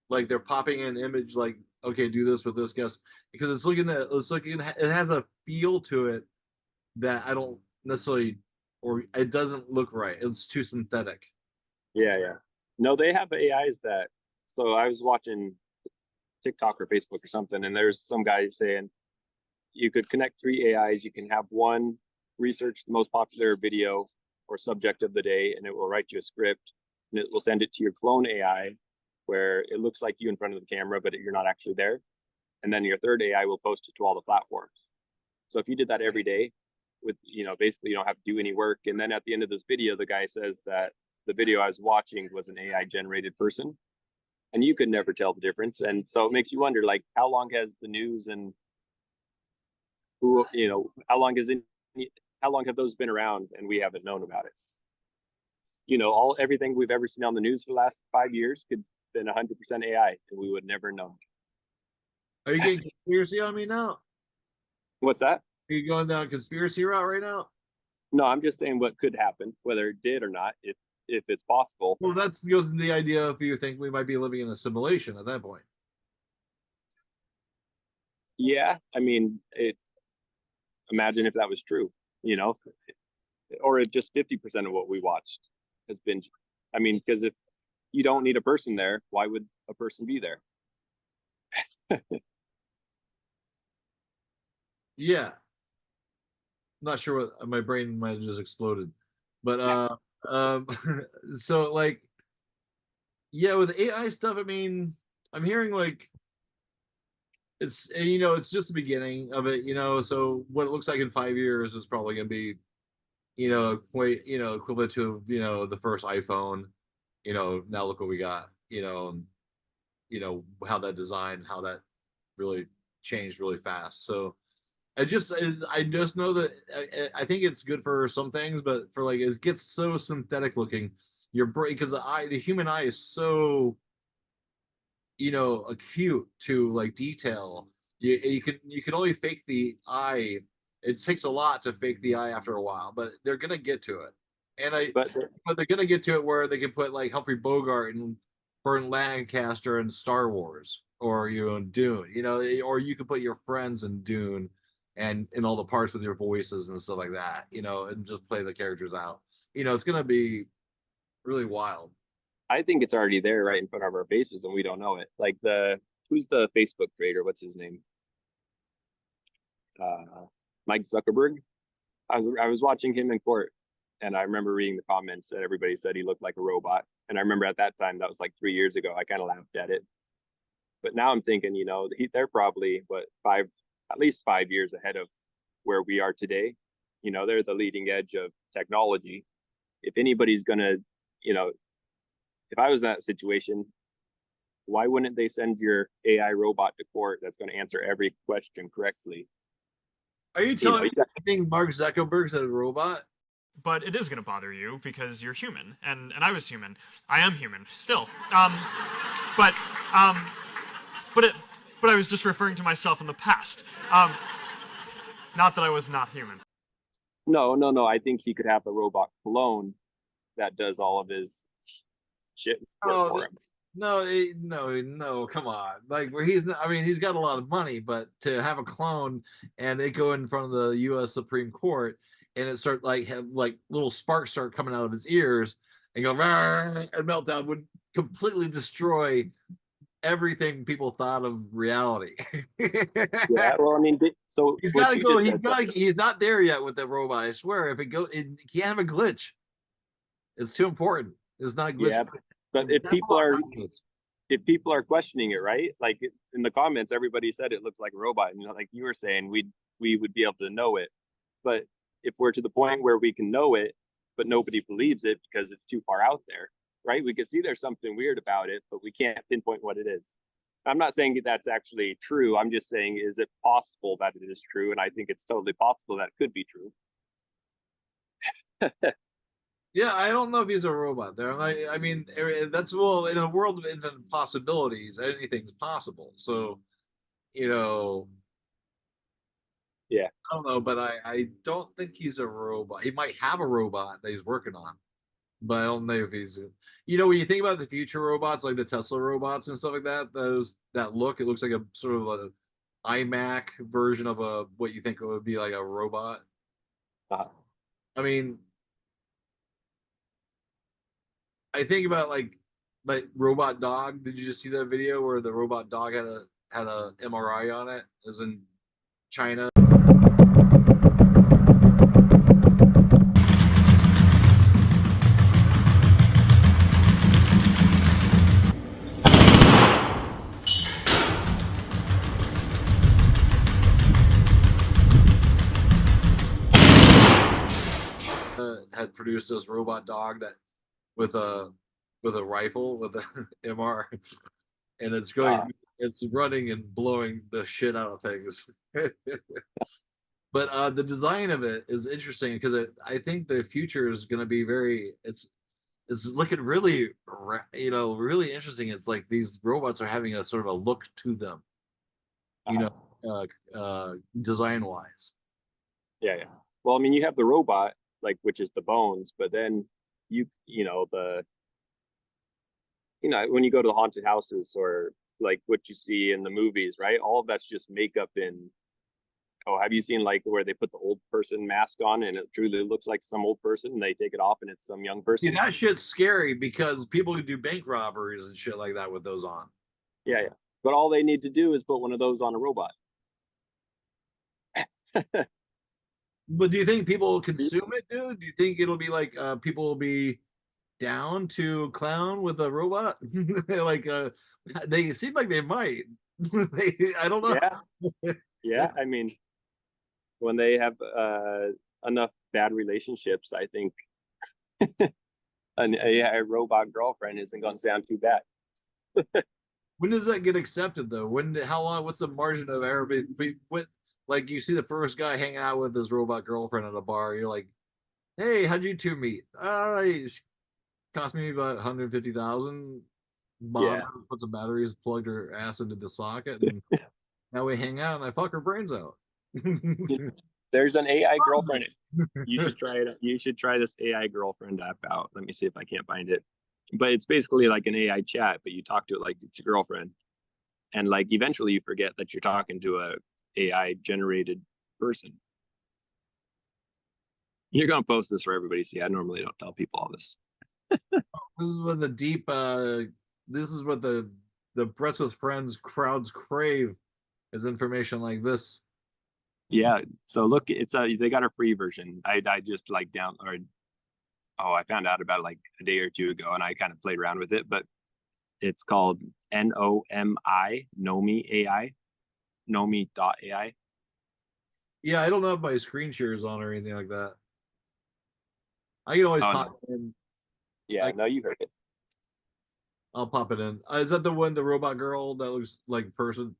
Like they're popping in image, like, okay, do this with this guest, because it has a feel to it that I don't necessarily, or it doesn't look right. It's too synthetic. Yeah. No, they have AIs that. So I was watching TikTok or Facebook or something, and there's some guy saying you could connect three AIs. You can have one research the most popular video or subject of the day, and it will write you a script, and it will send it to your clone AI, where it looks like you in front of the camera, but you're not actually there. And then your third AI will post it to all the platforms. So if you did that every day, with basically you don't have to do any work. And then at the end of this video, the guy says that the video I was watching was an AI generated person, and you could never tell the difference. And so it makes you wonder, like, how long has the news and who how long have those been around and we haven't known about it? Everything we've ever seen on the news for the last 5 years could have been 100% AI, and we would never know. Are you getting conspiracy on me now? What's that? Are you going down conspiracy route right now? No, I'm just saying what could happen, whether it did or not, if it's possible. Well, that goes into the idea if you think we might be living in a simulation at that point. Yeah, I mean, imagine if that was true, or if just 50% of what we watched has been. I mean, because if you don't need a person there, why would a person be there? Yeah. Not sure what my brain might have just exploded. But um so like yeah, with AI stuff, I mean, I'm hearing like it's just the beginning of it, so what it looks like in 5 years is probably gonna be, quite, equivalent to, the first iPhone. Now look what we got, how that design, how that really changed really fast. So I just know that I think it's good for some things, but for like it gets so synthetic looking. Your brain, because the human eye is so acute to like detail. You can only fake the eye. It takes a lot to fake the eye after a while, but they're gonna get to it. And But but they're gonna get to it where they can put like Humphrey Bogart and Burt Lancaster in Star Wars, or in Dune, or you could put your friends in Dune and in all the parts with your voices and stuff like that, and just play the characters out. It's gonna be really wild. I think it's already there right in front of our faces, and we don't know it. Like who's the Facebook creator? What's his name? Mike Zuckerberg. I was watching him in court, and I remember reading the comments that everybody said he looked like a robot. And I remember at that time, that was like 3 years ago, I kind of laughed at it. But now I'm thinking, they're probably at least 5 years ahead of where we are today. They're the leading edge of technology. If anybody's gonna, if I was in that situation, why wouldn't they send your AI robot to court that's going to answer every question correctly? Are you telling me you think Mark Zuckerberg's a robot? But it is going to bother you because you're human, and I was human. I am human still. But I was just referring to myself in the past. Not that I was not human. No. I think he could have a robot clone that does all of his shit for him. No, come on. Like, where he's not, I mean, he's got a lot of money, but to have a clone and they go in front of the U.S. Supreme Court and it start have little sparks start coming out of his ears and go and meltdown would completely destroy everything people thought of reality. Yeah, well, I mean, so he's got to go. He's not there yet with the robot. I swear, if it go, it can't have a glitch. It's too important. It's not a glitch. Yeah, but if people are questioning it, right? Like in the comments, everybody said it looks like a robot, and like you were saying, we would be able to know it. But if we're to the point where we can know it, but nobody believes it because it's too far out there, right? We can see there's something weird about it, but we can't pinpoint what it is. I'm not saying that's actually true. I'm just saying, is it possible that it is true? And I think it's totally possible that it could be true. Yeah, I don't know if he's a robot there. I mean, that's, well, in a world of infinite possibilities, anything's possible. So, yeah, I don't know, but I don't think he's a robot. He might have a robot that he's working on, but I don't know if he's. When you think about the future robots, like the Tesla robots and stuff like that, it looks like a sort of a iMac version of what you think would be like a robot. I mean, I think about like robot dog. Did you just see that video where the robot dog had a MRI on it? It was in China. Had produced this robot dog that with a rifle with a MR, and it's running and blowing the shit out of things. But the design of it is interesting because I think the future is going to be it's looking really really interesting. It's like these robots are having a sort of a look to them, design wise. Yeah. Well, I mean, you have the robot, which is the bones, but then when you go to the haunted houses or like what you see in the movies, right? All of that's just makeup have you seen where they put the old person mask on and it truly looks like some old person and they take it off and it's some young person? Yeah, that shit's scary because people who do bank robberies and shit like that with those on. Yeah. But all they need to do is put one of those on a robot. But do you think people will consume it, dude? Do you think it'll be like people will be down to clown with a robot? They seem like they might. I don't know. Yeah. I mean, when they have enough bad relationships, I think a robot girlfriend isn't going to sound too bad. When does that get accepted, though? How long? What's the margin of error? Like you see the first guy hanging out with his robot girlfriend at a bar, you're like, "Hey, how'd you two meet?" It cost me about 150,000. Mom put some batteries, plugged her ass into the socket, and now we hang out, and I fuck her brains out. There's an AI girlfriend. You should try it. You should try this AI girlfriend app out. Let me see if I can't find it. But it's basically like an AI chat, but you talk to it like it's your girlfriend, and eventually you forget that you're talking to a AI generated person. You're gonna post this for everybody to see. I normally don't tell people all this. This is what the Brets with Friends crowds crave, is information like this. Yeah. So look, it's they got a free version. I just oh, I found out about it like a day or two ago, and I kind of played around with it. But it's called Nomi AI, Nomi.ai. Yeah, I don't know if my screen share is on or anything like that. I can always Oh, pop no. it in. Yeah, Like, no, you heard it. I'll pop it in. Is that the one, the robot girl that looks like a person?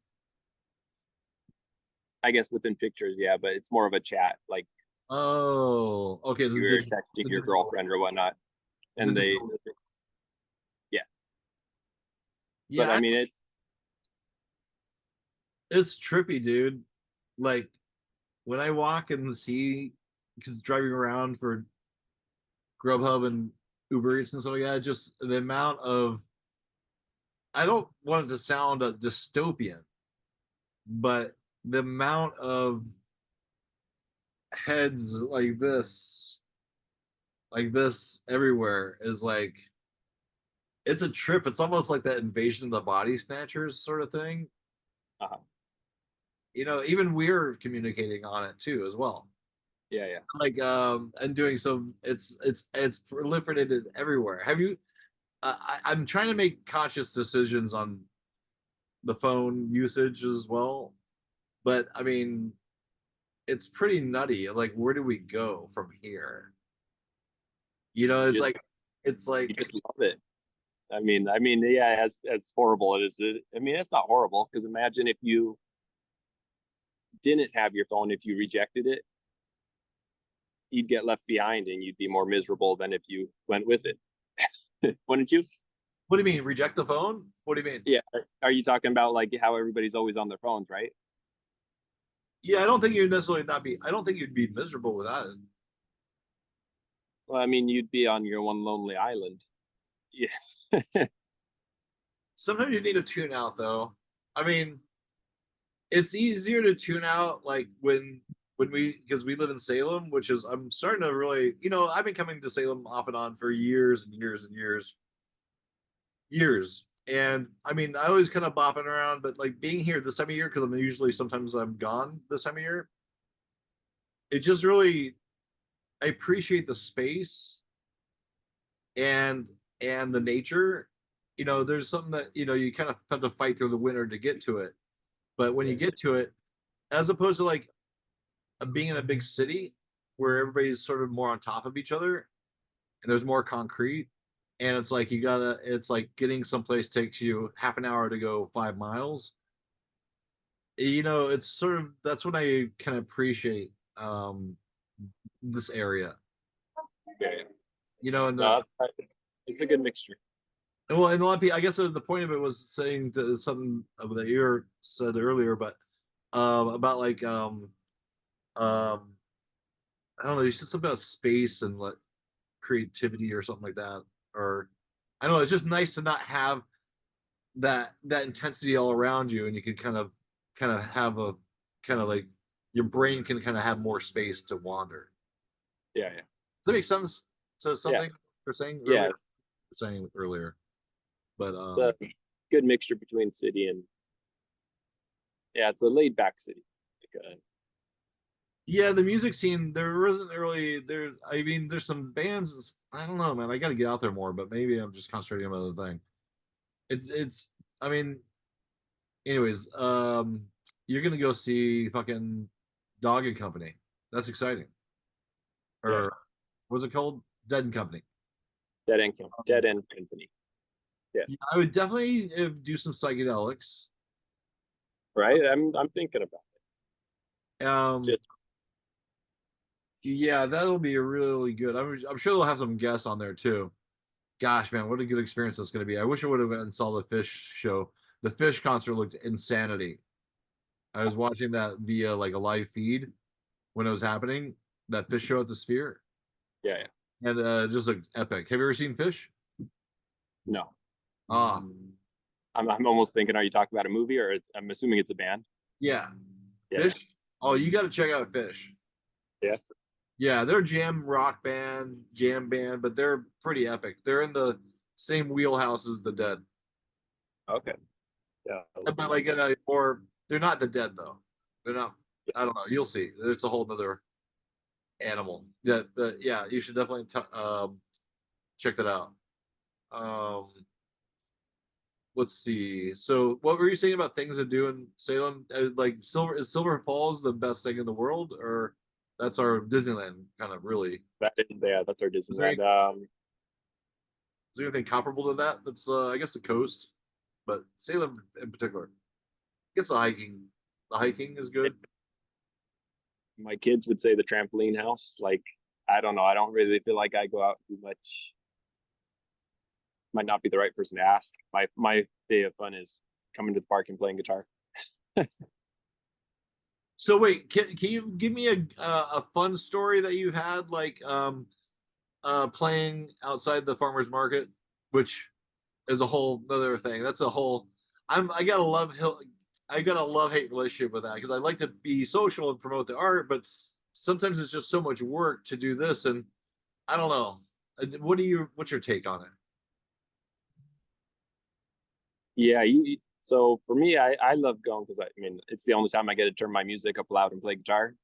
I guess within pictures, yeah, but it's more of a chat, like Oh, okay. It's a you're digital. texting It's a your digital. girlfriend or whatnot, It's a and they, digital. yeah. But Yeah, I mean, it's trippy, dude. Like when I walk and see, because driving around for Grubhub and Uber Eats and stuff like that, just the amount of, I don't want it to sound dystopian, but the amount of heads like this everywhere is like, it's a trip. It's almost like that Invasion of the Body Snatchers sort of thing. uh You know, even we're communicating on it too as well. yeah, yeah. Like and doing some, it's proliferated everywhere. Have you I'm trying to make conscious decisions on the phone usage as well, but I mean it's pretty nutty. Like where do we go from here? You know, You it's just like it's like you just love it. Yeah, as horrible it is. I mean, it's not horrible because imagine if you didn't have your phone, if you rejected it, you'd get left behind and you'd be more miserable than if you went with it. Wouldn't you? what do you mean reject the phone? What do you mean? Yeah. Are you talking about like how everybody's always on their phones, right? Yeah, I don't think you'd necessarily not be, I don't think you'd be miserable without it. Well, I mean, you'd be on your one lonely island. Yes. Sometimes you need to tune out though. I mean, it's easier to tune out like when we, because we live in Salem, which is, I'm starting to really, you know, I've been coming to Salem off and on for years and years and years. And I mean, I always kind of bopping around, but like being here this time of year, because I'm usually sometimes I'm gone this time of year, it just really, I appreciate the space and and the nature. You know, there's something that, you know, you kind of have to fight through the winter to get to it. But when you get to it, as opposed to like being in a big city where everybody's sort of more on top of each other and there's more concrete, and it's like you gotta, it's like getting someplace takes you half an hour to go 5 miles. You know, it's sort of, that's what I kind of appreciate this area. Yeah. You know, and the, No, it's a good mixture. well, and a lot of people, I guess the point of it was saying to something that you said earlier, but about like I don't know, you said something about space and like creativity or something like that, or I don't know. It's just nice to not have that intensity all around you, and you can kind of have a kind of like your brain can kind of have more space to wander. Yeah, yeah, Does that make sense to yeah, something you're saying yeah. earlier? Saying earlier, but It's a good mixture between city and yeah, it's a laid back city. Like, yeah, the music scene there isn't really there. I mean, there's some bands. I don't know, man. I got to get out there more, but maybe I'm just concentrating on other thing. It's. I mean, anyways, you're gonna go see fucking Dog and Company. That's exciting. yeah, Or what's it called? Dead and Company. dead end company. Yeah, Yeah, I would definitely do some psychedelics. right. I'm thinking about it. Um, Just yeah, that'll be really good. I'm sure they'll have some guests on there too. Gosh, man, what a good experience that's going to be. I wish I would have went and saw the Fish show. The Fish concert looked insanity. I was watching that via like a live feed when it was happening. That Fish show at the Sphere, yeah, yeah. and just like epic. Have you ever seen Fish? No, Ah, I'm almost thinking. Are you talking about a movie or I'm assuming it's a band? yeah, Yeah, Fish. Oh, you got to check out Fish. yeah. Yeah, they're a jam rock band, jam band, but they're pretty epic. They're in the same wheelhouse as the Dead, Okay. Yeah. but like in a more. They're not the Dead though. They're not. I don't know. You'll see. It's a whole nother. animal. Yeah, yeah, you should definitely check that out. Um, let's see. So, what were you saying about things to do in Salem? Like Silver Falls the best thing in the world, or that's our Disneyland kind of really? That is, yeah, that's our Is there, Disneyland. is there anything comparable to that? That's I guess the coast, but Salem in particular. I guess the hiking is good. My kids would say the trampoline house. Like, I don't know. I don't really feel like I go out too much. Might not be the right person to ask. My day of fun is coming to the park and playing guitar. So wait, can you give me a fun story that you had like playing outside the farmers market, which is a whole other thing. That's a whole I got a love hate relationship with that because I like to be social and promote the art, but sometimes it's just so much work to do this, and I don't know. What's your take on it? Yeah, so for me, I love going because I mean it's the only time I get to turn my music up loud and play guitar.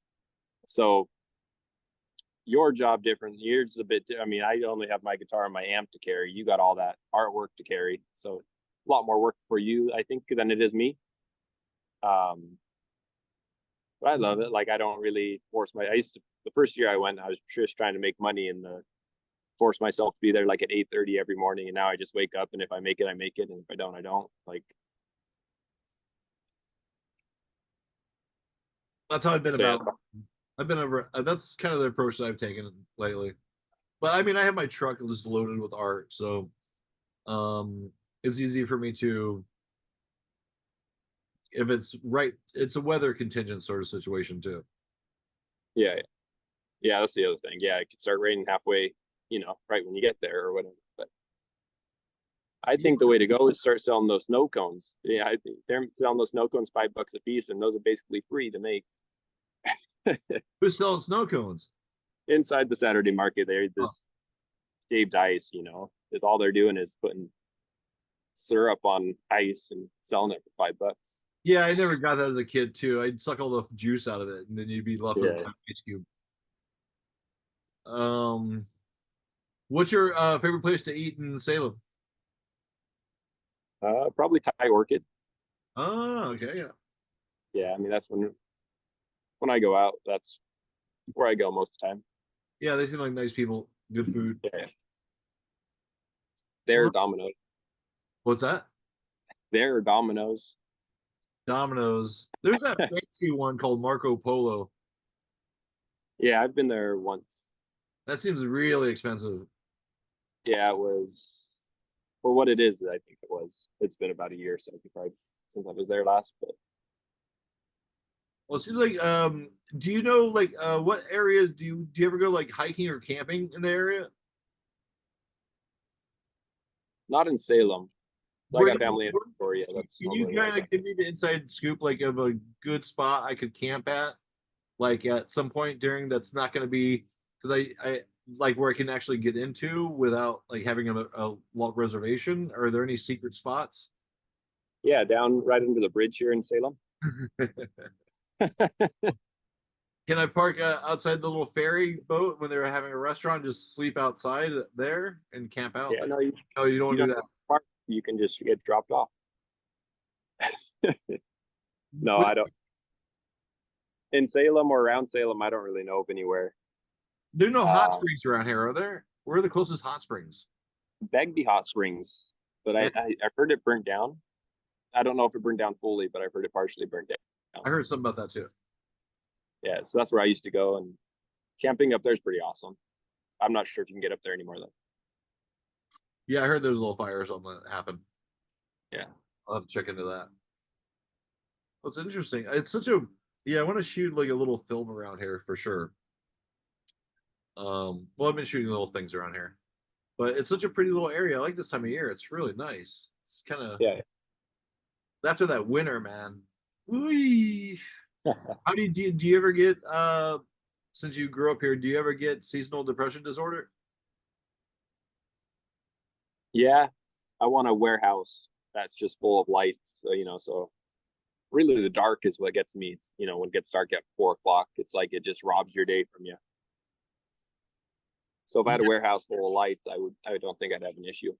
So your job different. Yours is a bit. I mean, I only have my guitar and my amp to carry. You got all that artwork to carry, so a lot more work for you, I think, than it is me. Um, but I love it. Like I don't really force my. I used to the first year I went, I was just trying to make money and force myself to be there like at 8:30 every morning. And now I just wake up and if I make it, I make it, and if I don't, I don't. Like That's how I've been so, yeah. about. I've been over. That's kind of the approach that I've taken lately. But I mean, I have my truck just loaded with art, so um, it's easy for me to if it's right. It's a weather contingent sort of situation too. Yeah, yeah, that's the other thing. Yeah, it could start raining halfway, right when you get there or whatever. But I Yeah. think the way to go is start selling those snow cones. Yeah, I think they're selling those snow cones $5 a piece, and those are basically free to make. Who's selling snow cones? Inside the Saturday market, there's Huh. this shaved ice, is all they're doing is putting syrup on ice and selling it for $5. Yeah, I never got that as a kid too. I'd suck all the juice out of it, and then you'd be left with Yeah. an ice cube. Um, what's your favorite place to eat in Salem? Probably Thai Orchid. Oh, okay, yeah, Yeah, I mean that's when I go out, that's where I go most of the time. yeah. They seem like nice people. Good food. Yeah. They're Domino's. What's that? They're Domino's. Domino's. There's that fancy one called Marco Polo. Yeah, I've been there once. That seems really expensive. Yeah, it was for what it is, I think it was. It's been about a year so probably since I was there last, but Well, it seems like do you know like what areas do you ever go like hiking or camping in the area? not in Salem. I Where, got family in Victoria. That's can you normally where I kind go. of give me the inside scoop like of a good spot I could camp at? Like at some point during that's not going to be because I like where I can actually get into without like having a reservation. Are there any secret spots? Yeah, down right under the bridge here in Salem. Can I park outside the little ferry boat when they're having a restaurant? Just sleep outside there and camp out Yeah, there. no, Oh, you don't you want to don't do have to park. You can just get dropped off. No, that. I don't. In Salem or around Salem, I don't really know of anywhere. There are no hot Uh, springs around here, are there? Where are the closest hot springs? Bagby Hot Springs, but I've heard it burnt down. I don't know if it burned down fully, but I've heard it partially burnt down. I heard something about that too. Yeah, so that's where I used to go, and camping up there is pretty awesome. I'm not sure if you can get up there anymore though. Yeah, I heard there's a little fire or something that happened. Yeah, I'll have to check into that. Well, it's interesting. It's such a yeah. I want to shoot like a little film around here for sure. Well, I've been shooting little things around here, but it's such a pretty little area. I like this time of year. It's really nice. It's kind of yeah. after that winter, man. Whee! How do you ever get since you grew up here? Do you ever get seasonal depression disorder? Yeah, I want a warehouse that's just full of lights. So really the dark is what gets me. When it gets dark at 4 o'clock, it's like it just robs your day from you. So if I had a warehouse full of lights, I don't think I'd have an issue.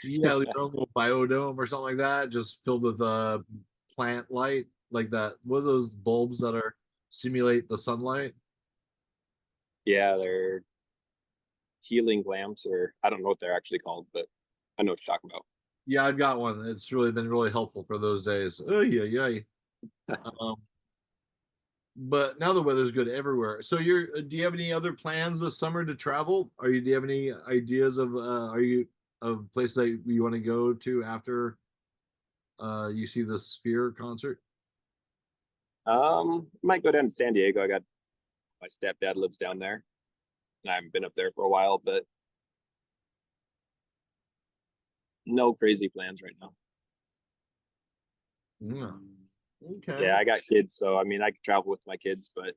Yeah, like your own little biodome or something like that, just filled with plant light, like that. What are those bulbs that are simulate the sunlight? Yeah, they're healing lamps, or I don't know what they're actually called, but I know what you're talking about. Yeah, I've got one. It's really been really helpful for those days. Oh yeah, yeah. But now the weather's good everywhere. So do you have any other plans this summer to travel? Do you have any ideas of places that you want to go to after you see the Sphere concert? Might go down to San Diego. I got my stepdad lives down there, and I haven't been up there for a while, but no crazy plans right now. Yeah. Okay. Yeah, I got kids, so I mean, I could travel with my kids, but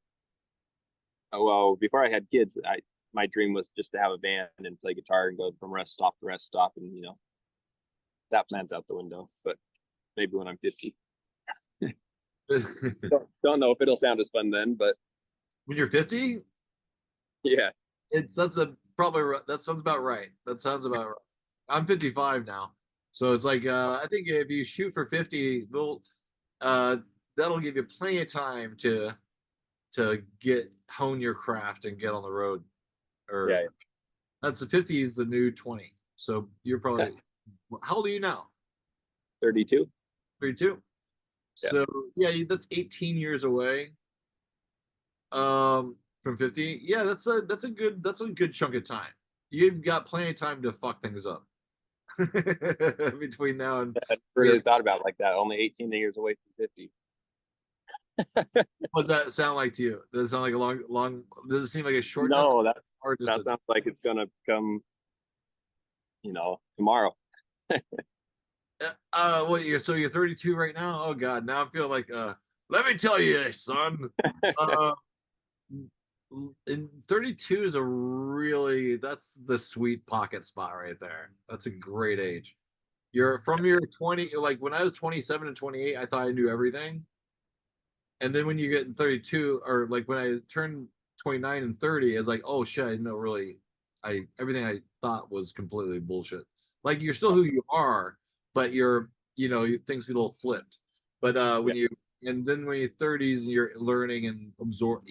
well, before I had kids, my dream was just to have a band and play guitar and go from rest stop to rest stop, and that plan's out the window. But maybe when I'm 50. Don't know if it'll sound as fun then, but When you're 50, yeah, that sounds about right. That sounds about right. I'm 55 now, so it's like I think if you shoot for 50, that'll give you plenty of time to hone your craft and get on the road. Or yeah, that's the 50 is the new 20. So you're probably how old are you now? 32. 32. Yeah. So yeah, that's 18 years away. From 50. Yeah, that's a good chunk of time. You've got plenty of time to fuck things up between now and I really thought about it like that. Only 18 years away from 50. what does that sound like to you? Does it sound like a long does it seem like a short No, distance or that distance? sounds like it's gonna come, tomorrow. Well, so you're 32 right now? Oh God, now I feel like let me tell you, son. Uh and 32 is that's the sweet pocket spot right there. That's a great age. You're from your 20, like when I was 27 and 28, I thought I knew everything. And then when you get 32, or like when I turned 29 and 30, it's like, oh shit, I didn't know really everything I thought was completely bullshit. Like you're still who you are, but things get a little flipped. But Yeah. and then when you're 30s, you're learning and absorb,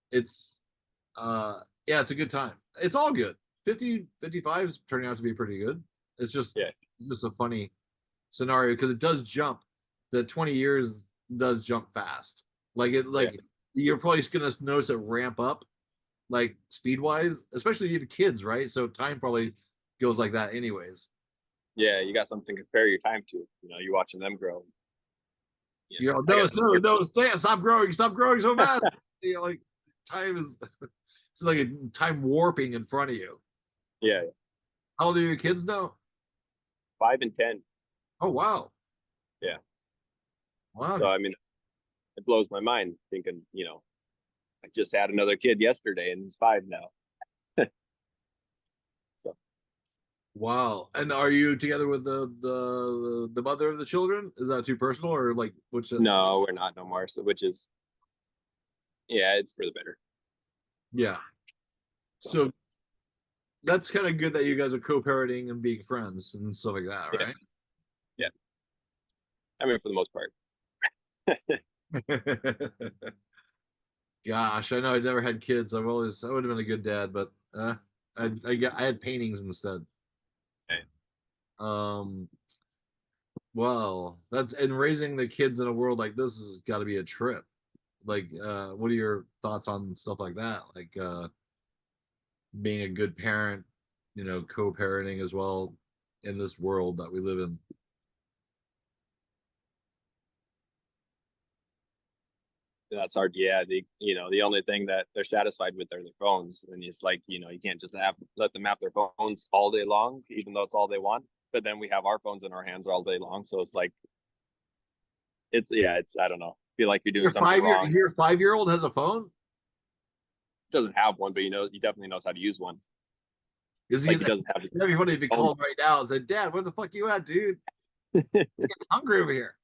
it's yeah, it's a good time. It's all good. 55 is turning out to be pretty good. It's just Yeah. it's just a funny scenario because it does jump. The 20 years does jump fast. You're probably just gonna notice it ramp up like speed wise, especially if you have kids, right? So time probably goes like that anyways. Yeah, you got something to compare your time to. You're watching them grow. I No, got no, stop growing so fast. Like time is it's like a time warping in front of you. yeah, How old are your kids now? 5 and 10. Oh wow. Yeah. Wow. So I mean, it blows my mind thinking, I just had another kid yesterday and he's 5 now. So Wow. And are you together with the mother of the children? Is that too personal or like what's it? no, we're not no more. So which is, yeah, it's for the better. Yeah. So that's kind of good that you guys are co-parenting and being friends and stuff like that, Yeah, right? yeah. I mean, for the most part. Gosh, I know I never had kids. I would have been a good dad, but I had paintings instead. Okay. Um, well, that's and raising the kids in a world like this has got to be a trip. Like, what are your thoughts on stuff like that? Like, being a good parent, co-parenting as well in this world that we live in. That's hard. Yeah, the only thing that they're satisfied with are their phones, and it's like you can't just let them have their phones all day long, even though it's all they want. But then we have our phones in our hands all day long, so it's like it's I don't know. Feel like you're doing something wrong. Your 5-year-old has a phone? Doesn't have one, but he definitely knows how to use one. Is he? Like he doesn't have. That'd be funny if he phone. called right now and said, "Dad, where the fuck you at, dude? I'm hungry over here."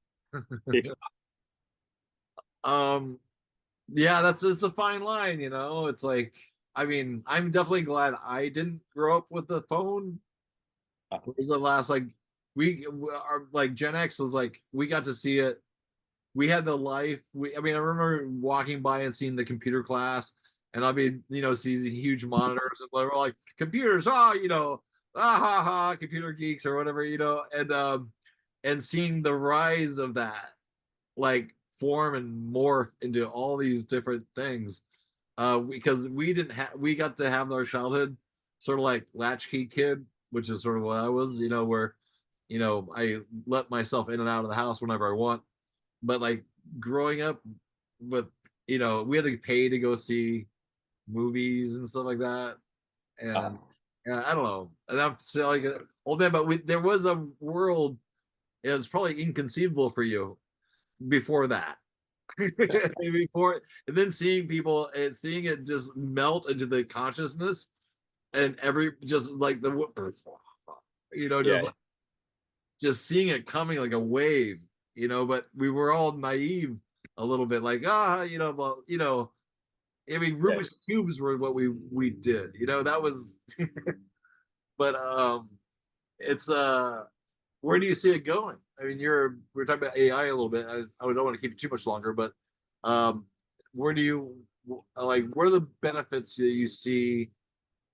Um, yeah, it's a fine line, It's like I mean, I'm definitely glad I didn't grow up with the phone. It was the last like our like Gen X was like we got to see it. We had the life. I mean, I remember walking by and seeing the computer class, and I'd be see these huge monitors and we're like computers, ha ha, computer geeks or whatever, and seeing the rise of that like form and morph into all these different things because we got to have our childhood sort of like latchkey kid, which is sort of what I was, where I let myself in and out of the house whenever I want. But like growing up with we had to pay to go see movies and stuff like that, and I don't know, and I'm still like old man, but there was a world. It was probably inconceivable for you before that. Before, and then seeing people and seeing it just melt into the consciousness and just like Yeah, just seeing it coming like a wave, but we were all naive a little bit, like well, I mean yeah. Rubik's cubes were what we did, that was but it's where do you see it going? I mean, we're talking about AI a little bit. I don't want to keep it too much longer, but um, where do you like? What are the benefits that you see?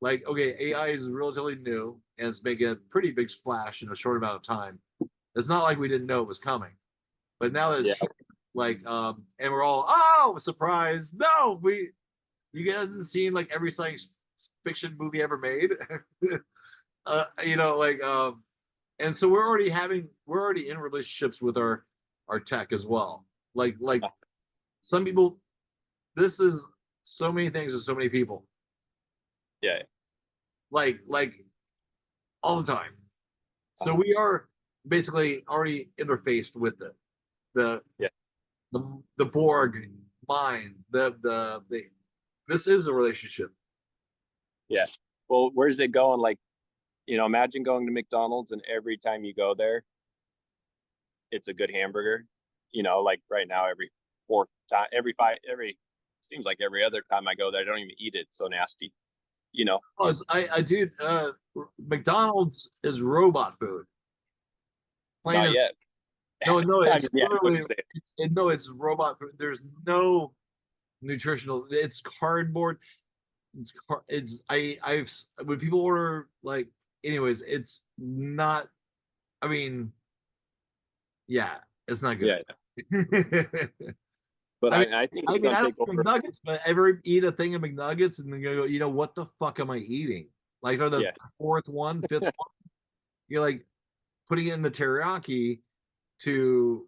Like, okay, AI is relatively new and it's making a pretty big splash in a short amount of time. It's not like we didn't know it was coming, but now that it's Yeah. like, and we're all, oh, surprise! No, you guys haven't seen like every science fiction movie ever made. Like and so we're already in relationships with our tech as well, like some people, this is so many things to so many people, Yeah. like all the time, so Uh-huh. we are basically already interfaced with it, the Yeah. the Borg mind, the this is a relationship. Yeah. Well, where's it going? Like, imagine going to McDonald's and every time you go there, it's a good hamburger. Like right now, every fourth time, seems like every other time I go there, I don't even eat it. It's so nasty. I dude, McDonald's is robot food, plain Not as. yet. No, I it's mean, yeah, what literally you say. no, it's robot food. There's no nutritional. It's cardboard. It's I've when people order like, anyways, it's not. I mean, yeah, it's not good. Yeah, but I mean, I think it's going I to don't take eat over. McNuggets, but ever eat a thing of McNuggets and then go, what the fuck am I eating? Like, are the Yeah, fourth one, fifth one? You're like putting it in the teriyaki to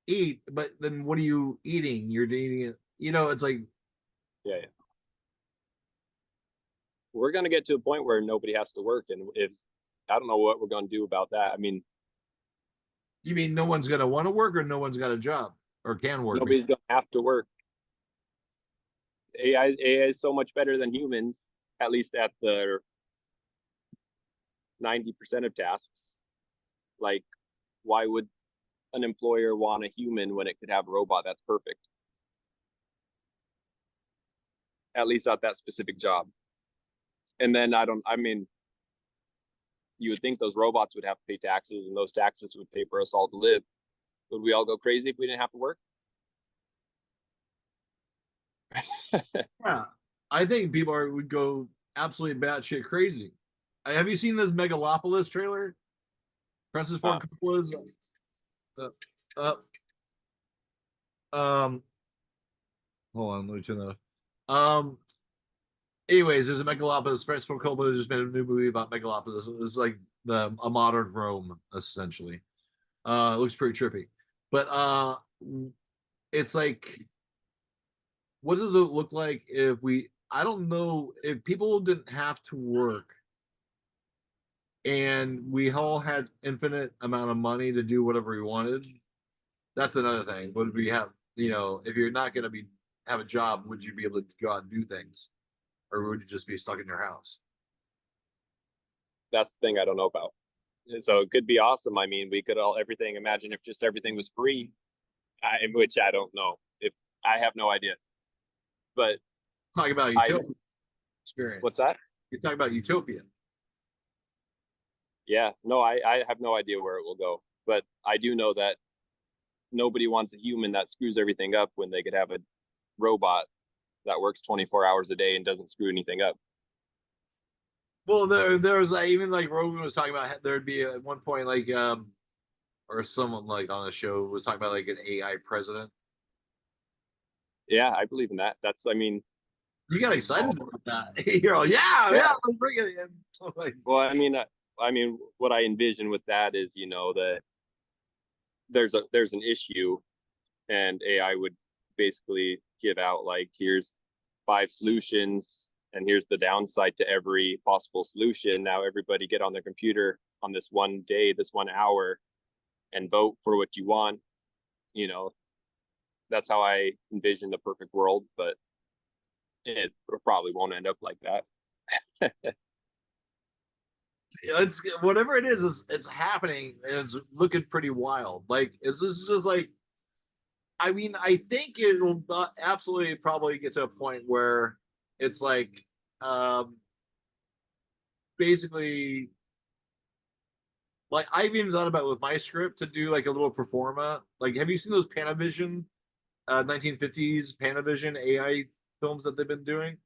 eat, but then what are you eating? You're eating it. It's like, yeah, yeah. We're going to get to a point where nobody has to work, and if I don't know what we're going to do about that. I mean, you mean no one's gonna want to work, or no one's got a job or can work? nobody's going to have to work. AI is so much better than humans, at least at the 90% of tasks. Like, why would an employer want a human when it could have a robot that's perfect? At least at that specific job. And then I mean, you would think those robots would have to pay taxes and those taxes would pay for us all to live. Would we all go crazy if we didn't have to work? Yeah, I think people would go absolutely batshit crazy. Have you seen this Megalopolis trailer? Francis Uh, Ford Coppola's. Uh, uh, um, hold on, let me turn that off. Anyways, there's a Megalopolis. Francis Ford Coppola just made a new movie about Megalopolis. It's like a modern Rome, essentially. It looks pretty trippy, but it's like, what does it look like if we? I don't know if people didn't have to work and we all had infinite amount of money to do whatever we wanted. That's another thing. Would we have, if you're not going to have a job, would you be able to go out and do things, or would you just be stuck in your house? that's the thing I don't know about. So it could be awesome. I mean, we could all everything. Imagine if just everything was free, which I don't know. If I have no idea, but Talking about Utopia experience. What's that? You're talking about Utopia. Yeah, no, I have no idea where it will go, but I do know that nobody wants a human that screws everything up when they could have a robot that works 24 hours a day and doesn't screw anything up. Well, there was even like Rogan was talking about there'd be at one point like or someone like on the show was talking about like an AI president. Yeah, I believe in that. That's, I mean, You got excited about that. You're all, yeah, let's bring it in. Like, well, I mean, what I envision with that is, you know, that there's an issue, and AI would basically give out like, here's 5 solutions, and here's the downside to every possible solution. Now everybody get on their computer on this one day, this 1 hour, and vote for what you want. You know, that's how I envision the perfect world, but it probably won't end up like that. it's whatever it is, it's happening and it's looking pretty wild. Like it's just like, I mean, I think it will absolutely probably get to a point where it's like basically like I've even thought about with my script to do like a little performa. Like, have you seen those Panavision 1950s Panavision AI films that they've been doing?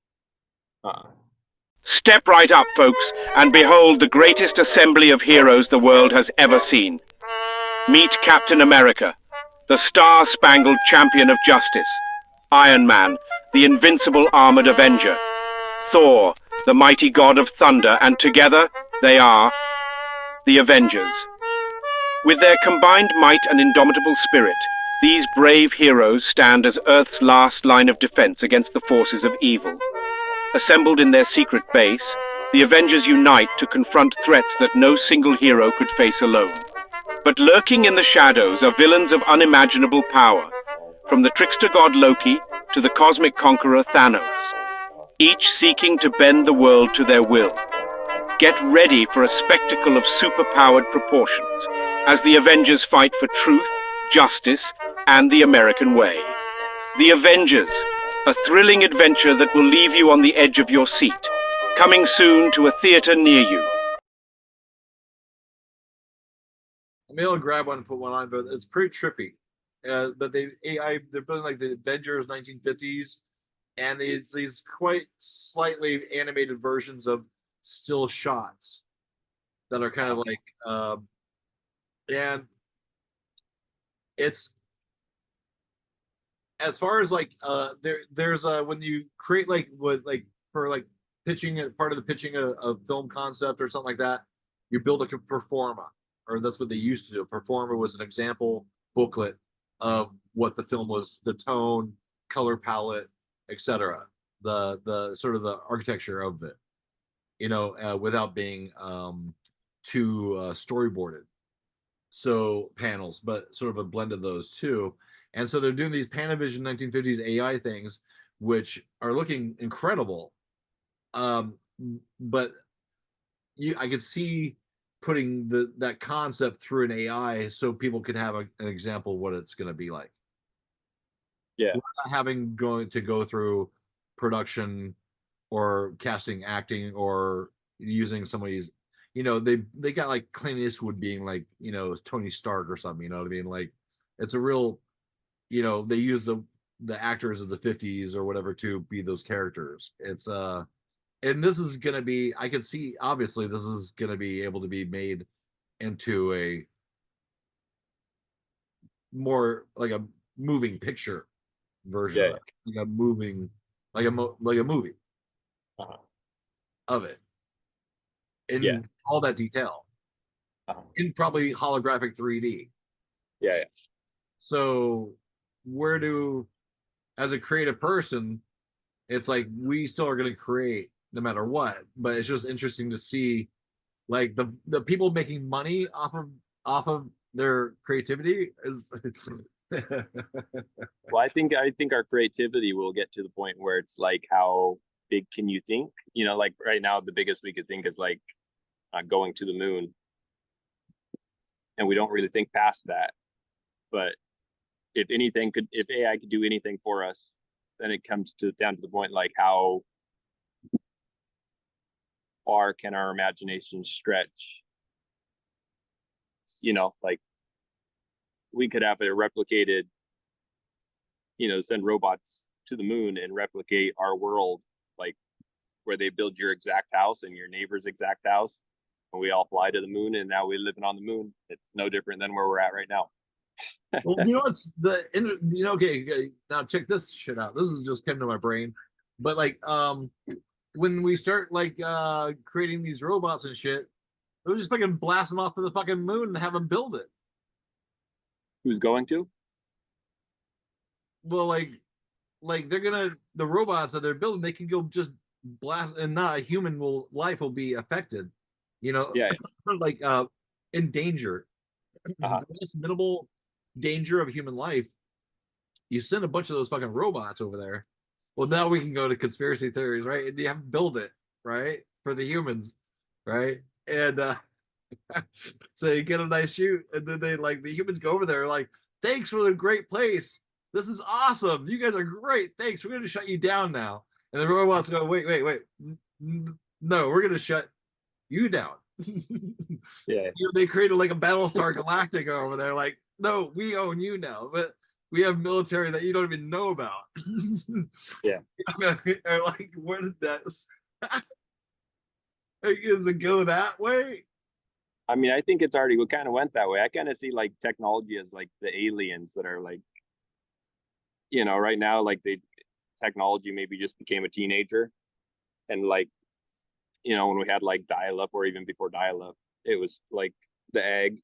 Step right up, folks, and behold the greatest assembly of heroes the world has ever seen. Meet Captain America, the star-spangled champion of justice. Iron Man, the invincible armored avenger. Thor, the mighty god of thunder, and together they are the Avengers. With their combined might and indomitable spirit, these brave heroes stand as Earth's last line of defense against the forces of evil. Assembled in their secret base, the Avengers unite to confront threats that no single hero could face alone. But lurking in the shadows are villains of unimaginable power, from the trickster god Loki to the cosmic conqueror Thanos, each seeking to bend the world to their will. Get ready for a spectacle of superpowered proportions as the Avengers fight for truth, justice, and the American way. The Avengers, a thrilling adventure that will leave you on the edge of your seat. Coming soon to a theater near you. Maybe I'll grab one and put one on, but it's pretty trippy. But they're building like the Avengers 1950s, and these quite slightly animated versions of still shots that are kind of like, and it's as far as like there's when you create like with like for like pitching part of the pitching a film concept or something like that, you build like a performa, or that's what they used to do. Performa was an example booklet of what the film was, the tone, color palette, etc., the sort of the architecture of it, you know, without being too storyboarded, so panels, but sort of a blend of those two. And so they're doing these Panavision 1950s AI things, which are looking incredible. But I could see putting that concept through an AI so people can have an example of what it's going to be like. Yeah. Without having going to go through production or casting, acting, or using somebody's, you know, they got like Clint Eastwood being like, you know, Tony Stark or something, you know what I mean? Like it's a real, you know, they use the actors of the 50s or whatever to be those characters. It's and this is gonna be, I can see obviously this is gonna be able to be made into a more like a moving picture version of it. Like a moving, like a movie of it in all that detail in probably holographic 3D. Yeah. So where do, as a creative person, it's like we still are going to create no matter what, but it's just interesting to see like the people making money off of their creativity is Well, I think our creativity will get to the point where it's like, how big can you think? You know, like right now, the biggest we could think is like going to the moon, and we don't really think past that. But if AI could do anything for us, then it comes down to the point like how far can our imagination stretch? Like we could have it replicated, send robots to the moon and replicate our world, like where they build your exact house and your neighbor's exact house, and we all fly to the moon, and now we're living on the moon. It's no different than where we're at right now. Well, what's okay, now check this shit out. This is just came to my brain. But like when we start like creating these robots and shit, we'll just fucking blast them off to the fucking moon and have them build it. Who's going to? Well, like the robots that they're building, they can go just blast, and not a human life will be affected. Yeah. Like in danger. This minimal danger of human life. You send a bunch of those fucking robots over there. Well, now we can go to conspiracy theories, right? And you have to build it, right, for the humans, right? And so you get a nice shoot, and then the humans go over there like, thanks for the great place. This is awesome. You guys are great. Thanks. We're gonna shut you down now. And the robots go, wait. No, we're gonna shut you down. Yeah. They created like a Battlestar Galactica over there. Like, no, we own you now, but we have military that you don't even know about. Yeah. Or like, what is that? Does it go that way? I mean, I think it's already kind of went that way. I kind of see like technology as like the aliens that are like, right now, like technology maybe just became a teenager. And like, when we had like dial up, or even before dial up, it was like the egg.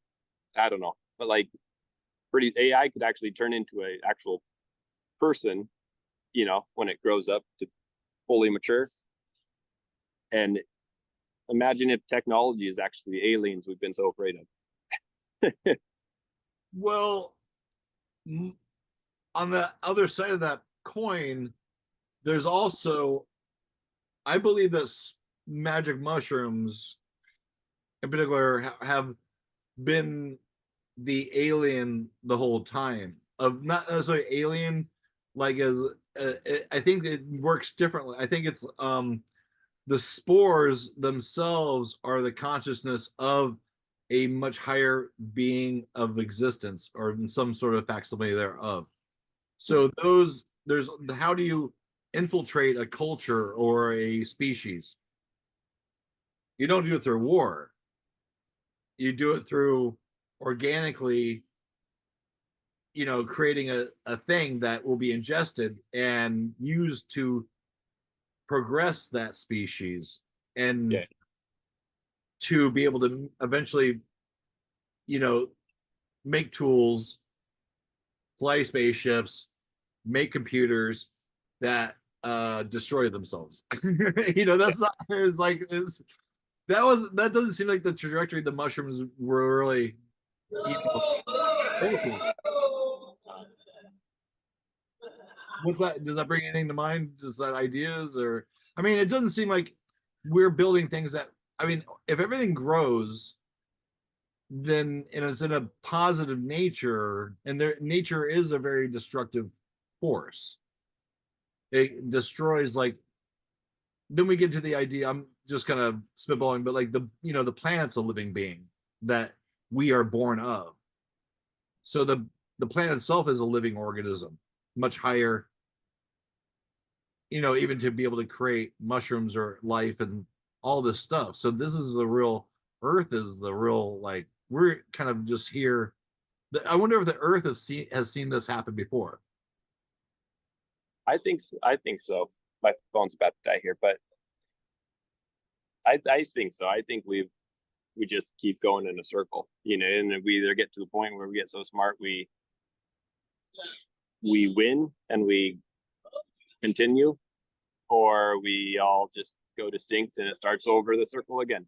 I don't know, but like AI could actually turn into a actual person, when it grows up to fully mature. And imagine if technology is actually the aliens we've been so afraid of. Well, on the other side of that coin, there's also, I believe that magic mushrooms in particular have been the alien the whole time, of not necessarily alien like as I think it works differently. I think it's the spores themselves are the consciousness of a much higher being of existence, or in some sort of facsimile thereof. So there's how do you infiltrate a culture or a species? You don't do it through war. You do it through organically, creating a thing that will be ingested and used to progress that species, and to be able to eventually, make tools, fly spaceships, make computers that destroy themselves. That's not, that doesn't seem like the trajectory the mushrooms were really what's that? Does that bring anything to mind? Does that ideas, or I mean, it doesn't seem like we're building things that, I mean, if everything grows, then it's in a positive nature, and nature is a very destructive force. It destroys, like, then we get to the idea, I'm just kind of spitballing, but like the planet's a living being that we are born of. So the planet itself is a living organism, much higher, even to be able to create mushrooms or life and all this stuff. So this is the real, Earth is the real, like, we're kind of just here. I wonder if the Earth has seen this happen before. I think so. My phone's about to die here, but I think so. I think we just keep going in a circle, and we either get to the point where we get so smart we win and we continue, or we all just go distinct and it starts over the circle again.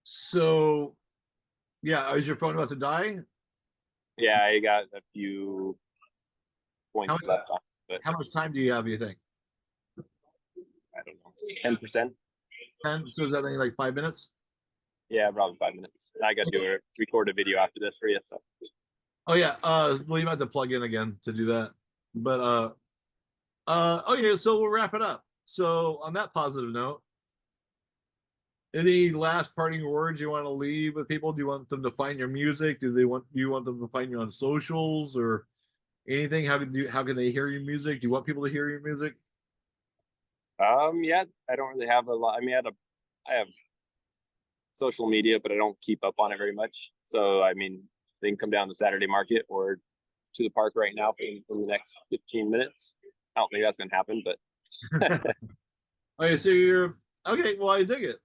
So, yeah, is your phone about to die? Yeah, I got a few points left on, but How much time do you have, you think? I don't know, 10%. 10? So is that like 5 minutes? Yeah, probably 5 minutes. I got to record a video after this for you. So Oh yeah. Well, you might have to plug in again to do that. But okay, so we'll wrap it up. So on that positive note, any last parting words you want to leave with people? Do you want them to find your music? Do you want them to find you on socials or anything? How can they hear your music? Do you want people to hear your music? Yeah, I don't really have a lot. I mean, I have social media, but I don't keep up on it very much. So, I mean, they can come down to Saturday Market or to the park right now for the next 15 minutes. I don't think that's going to happen, but Okay, so you're okay. Well, I dig it.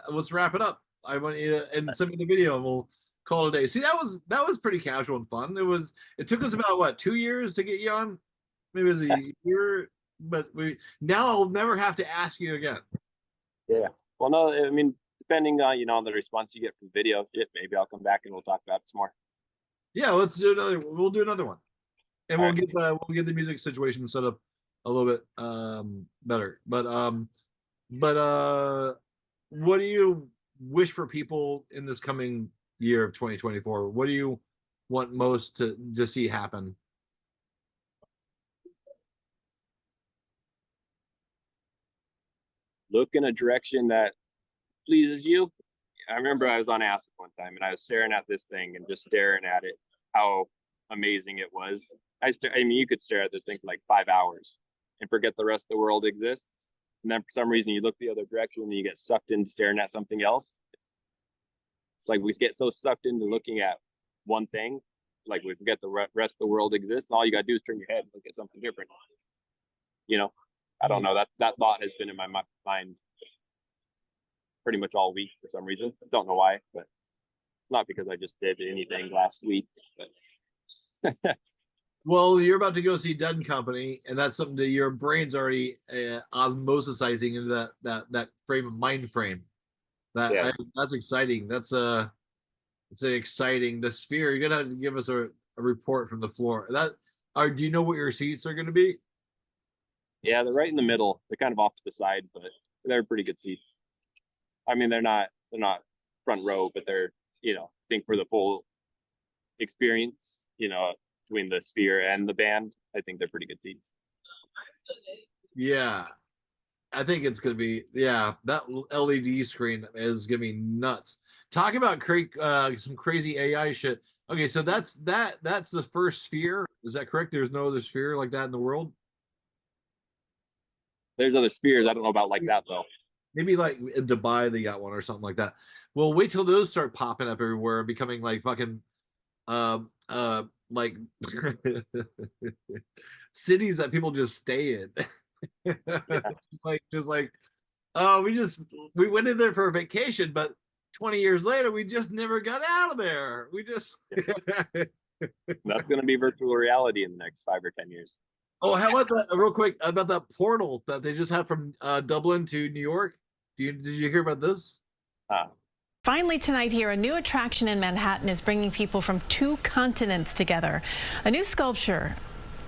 Let's wrap it up. I want you to and send me the video, and we'll call it a day. See, that was pretty casual and fun. It took us about what 2 years to get you on. Maybe it was a year, but we now I'll never have to ask you again. yeah. Well, no, I mean, depending on on the response you get from video, shit, maybe I'll come back and we'll talk about it some more. Yeah, let's do another. We'll do another one, and All we'll right. get the music situation set up a little bit better. But what do you wish for people in this coming year of 2024? What do you want most to see happen? Look in a direction that pleases you. I remember I was on acid one time and I was staring at this thing and just staring at it, how amazing it was. I mean, you could stare at this thing for like 5 hours and forget the rest of the world exists. And then for some reason, you look the other direction and you get sucked into staring at something else. It's like we get so sucked into looking at one thing, like we forget the rest of the world exists. And all you got to do is turn your head and look at something different. You know, I don't know. That thought has been in my mind pretty much all week for some reason. Don't know why, but not because I just did anything last week. But Well, you're about to go see Dead and Company, and that's something that your brain's already osmosising into that frame of mind frame. yeah, That's exciting. It's an exciting. The Sphere. You're gonna have to give us a report from the floor. Do you know what your seats are gonna be? yeah, they're right in the middle. They're kind of off to the side, but they're pretty good seats. I mean, they're not front row, but they're I think for the full experience, between the Sphere and the band, I think they're pretty good seats. Yeah, I think it's gonna be. Yeah, that LED screen is gonna be nuts. Talk about some crazy AI shit. Okay, so that's the first Sphere. Is that correct? There's no other Sphere like that in the world. There's other Spheres. I don't know about like that though. Maybe like in Dubai they got one or something like that. Well, wait till those start popping up everywhere, becoming like fucking like cities that people just stay in. Yeah. just like oh, we went in there for a vacation, but 20 years later we just never got out of there. We just That's going to be virtual reality in the next 5 or 10 years. Oh, how about that real quick about that portal that they just had from Dublin to New York? Did you hear about this? Finally tonight here, a new attraction in Manhattan is bringing people from 2 continents together. A new sculpture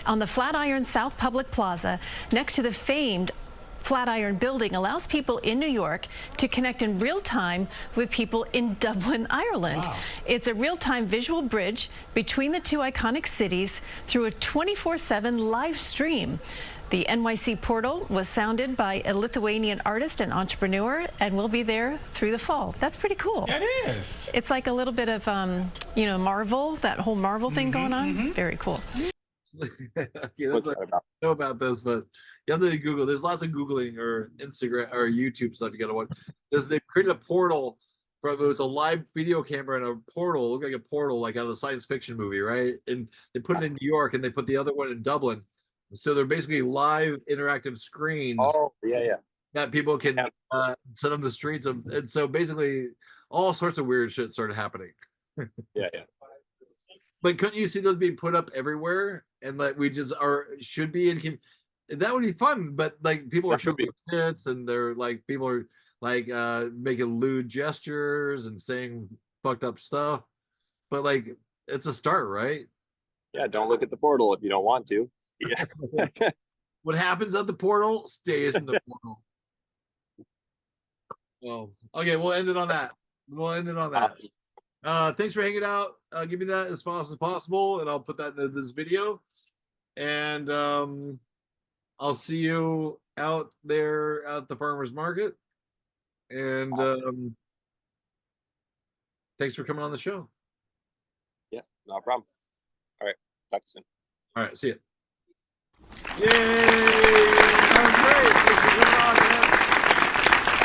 on the Flatiron South Public Plaza next to the famed Flatiron building allows people in New York to connect in real time with people in Dublin, Ireland. Wow. It's a real-time visual bridge between the 2 iconic cities through a 24/7 live stream. The NYC portal was founded by a Lithuanian artist and entrepreneur and will be there through the fall. That's pretty cool. It is. It's like a little bit of, Marvel, that whole Marvel thing going on. Very cool. Okay, I don't know about this, but you have to Google. There's lots of Googling or Instagram or YouTube stuff you gotta watch. They created a portal it was a live video camera and a portal, looked like a portal like out of a science fiction movie, right? And they put it in New York and they put the other one in Dublin. So they're basically live interactive screens. Oh, yeah. That people can sit on the streets of, and so basically all sorts of weird shit started happening. Yeah. But couldn't you see those being put up everywhere? And like we just should be in that would be fun, but like people are showing tits and they're like people are like making lewd gestures and saying fucked up stuff. But like it's a start, right? Yeah, don't look at the portal if you don't want to. Yeah. What happens at the portal stays in the portal. Well, okay, we'll end it on that. Awesome. Thanks for hanging out. Give me that as fast as possible, and I'll put that into this video. And I'll see you out there at the farmer's market. And thanks for coming on the show. Yeah, no problem. All right, talk to you soon. All right, see you. Yay! That was great. Thanks for coming on,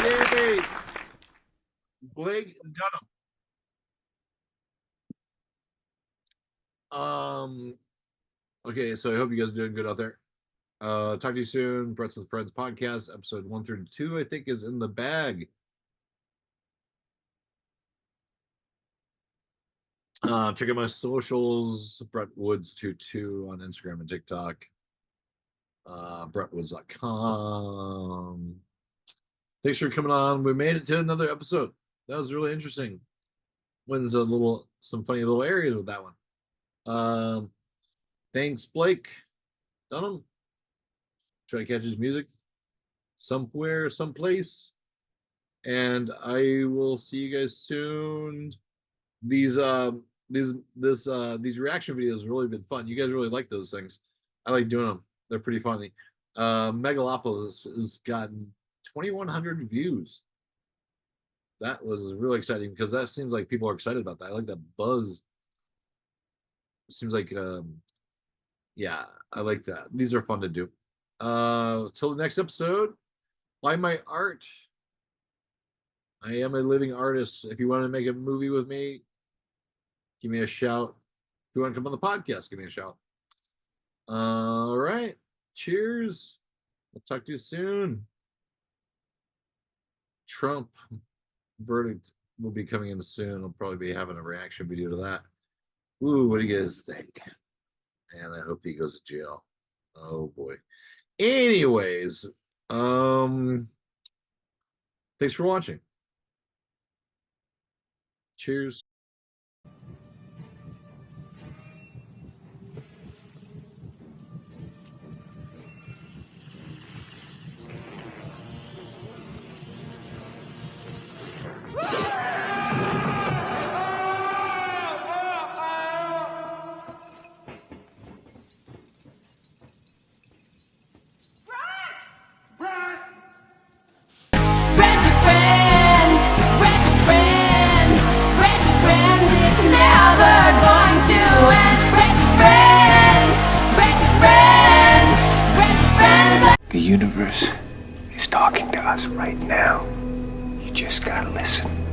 man. Yay! Blake Dunham. Okay, so I hope you guys are doing good out there. Talk to you soon. Brett's with Friends podcast, episode 132, I think, is in the bag. Check out my socials, Brett Woods 22 on Instagram and TikTok. BrettWoods.com. Thanks for coming on. We made it to another episode. That was really interesting. Wins some funny little areas with that one. Thanks, Blake Dunham. Try to catch his music somewhere, someplace. And I will see you guys soon. These reaction videos have really been fun. You guys really like those things. I like doing them. They're pretty funny. Megalopolis has gotten 2,100 views. That was really exciting because that seems like people are excited about that. I like that buzz. It seems like yeah, I like that. These are fun to do. Till the next episode, buy my art. I am a living artist. If you want to make a movie with me, give me a shout. If you want to come on the podcast, give me a shout. All right. Cheers. I'll talk to you soon. Trump verdict will be coming in soon. I'll probably be having a reaction video to that. Ooh, what do you guys think? And I hope he goes to jail. Oh boy. Anyways, thanks for watching. Cheers. Breads with friends, breads with friends, breads with friends, it's never going to end. Breads with friends, breads with friends, breads with friends. The universe is talking to us right now. You just gotta listen.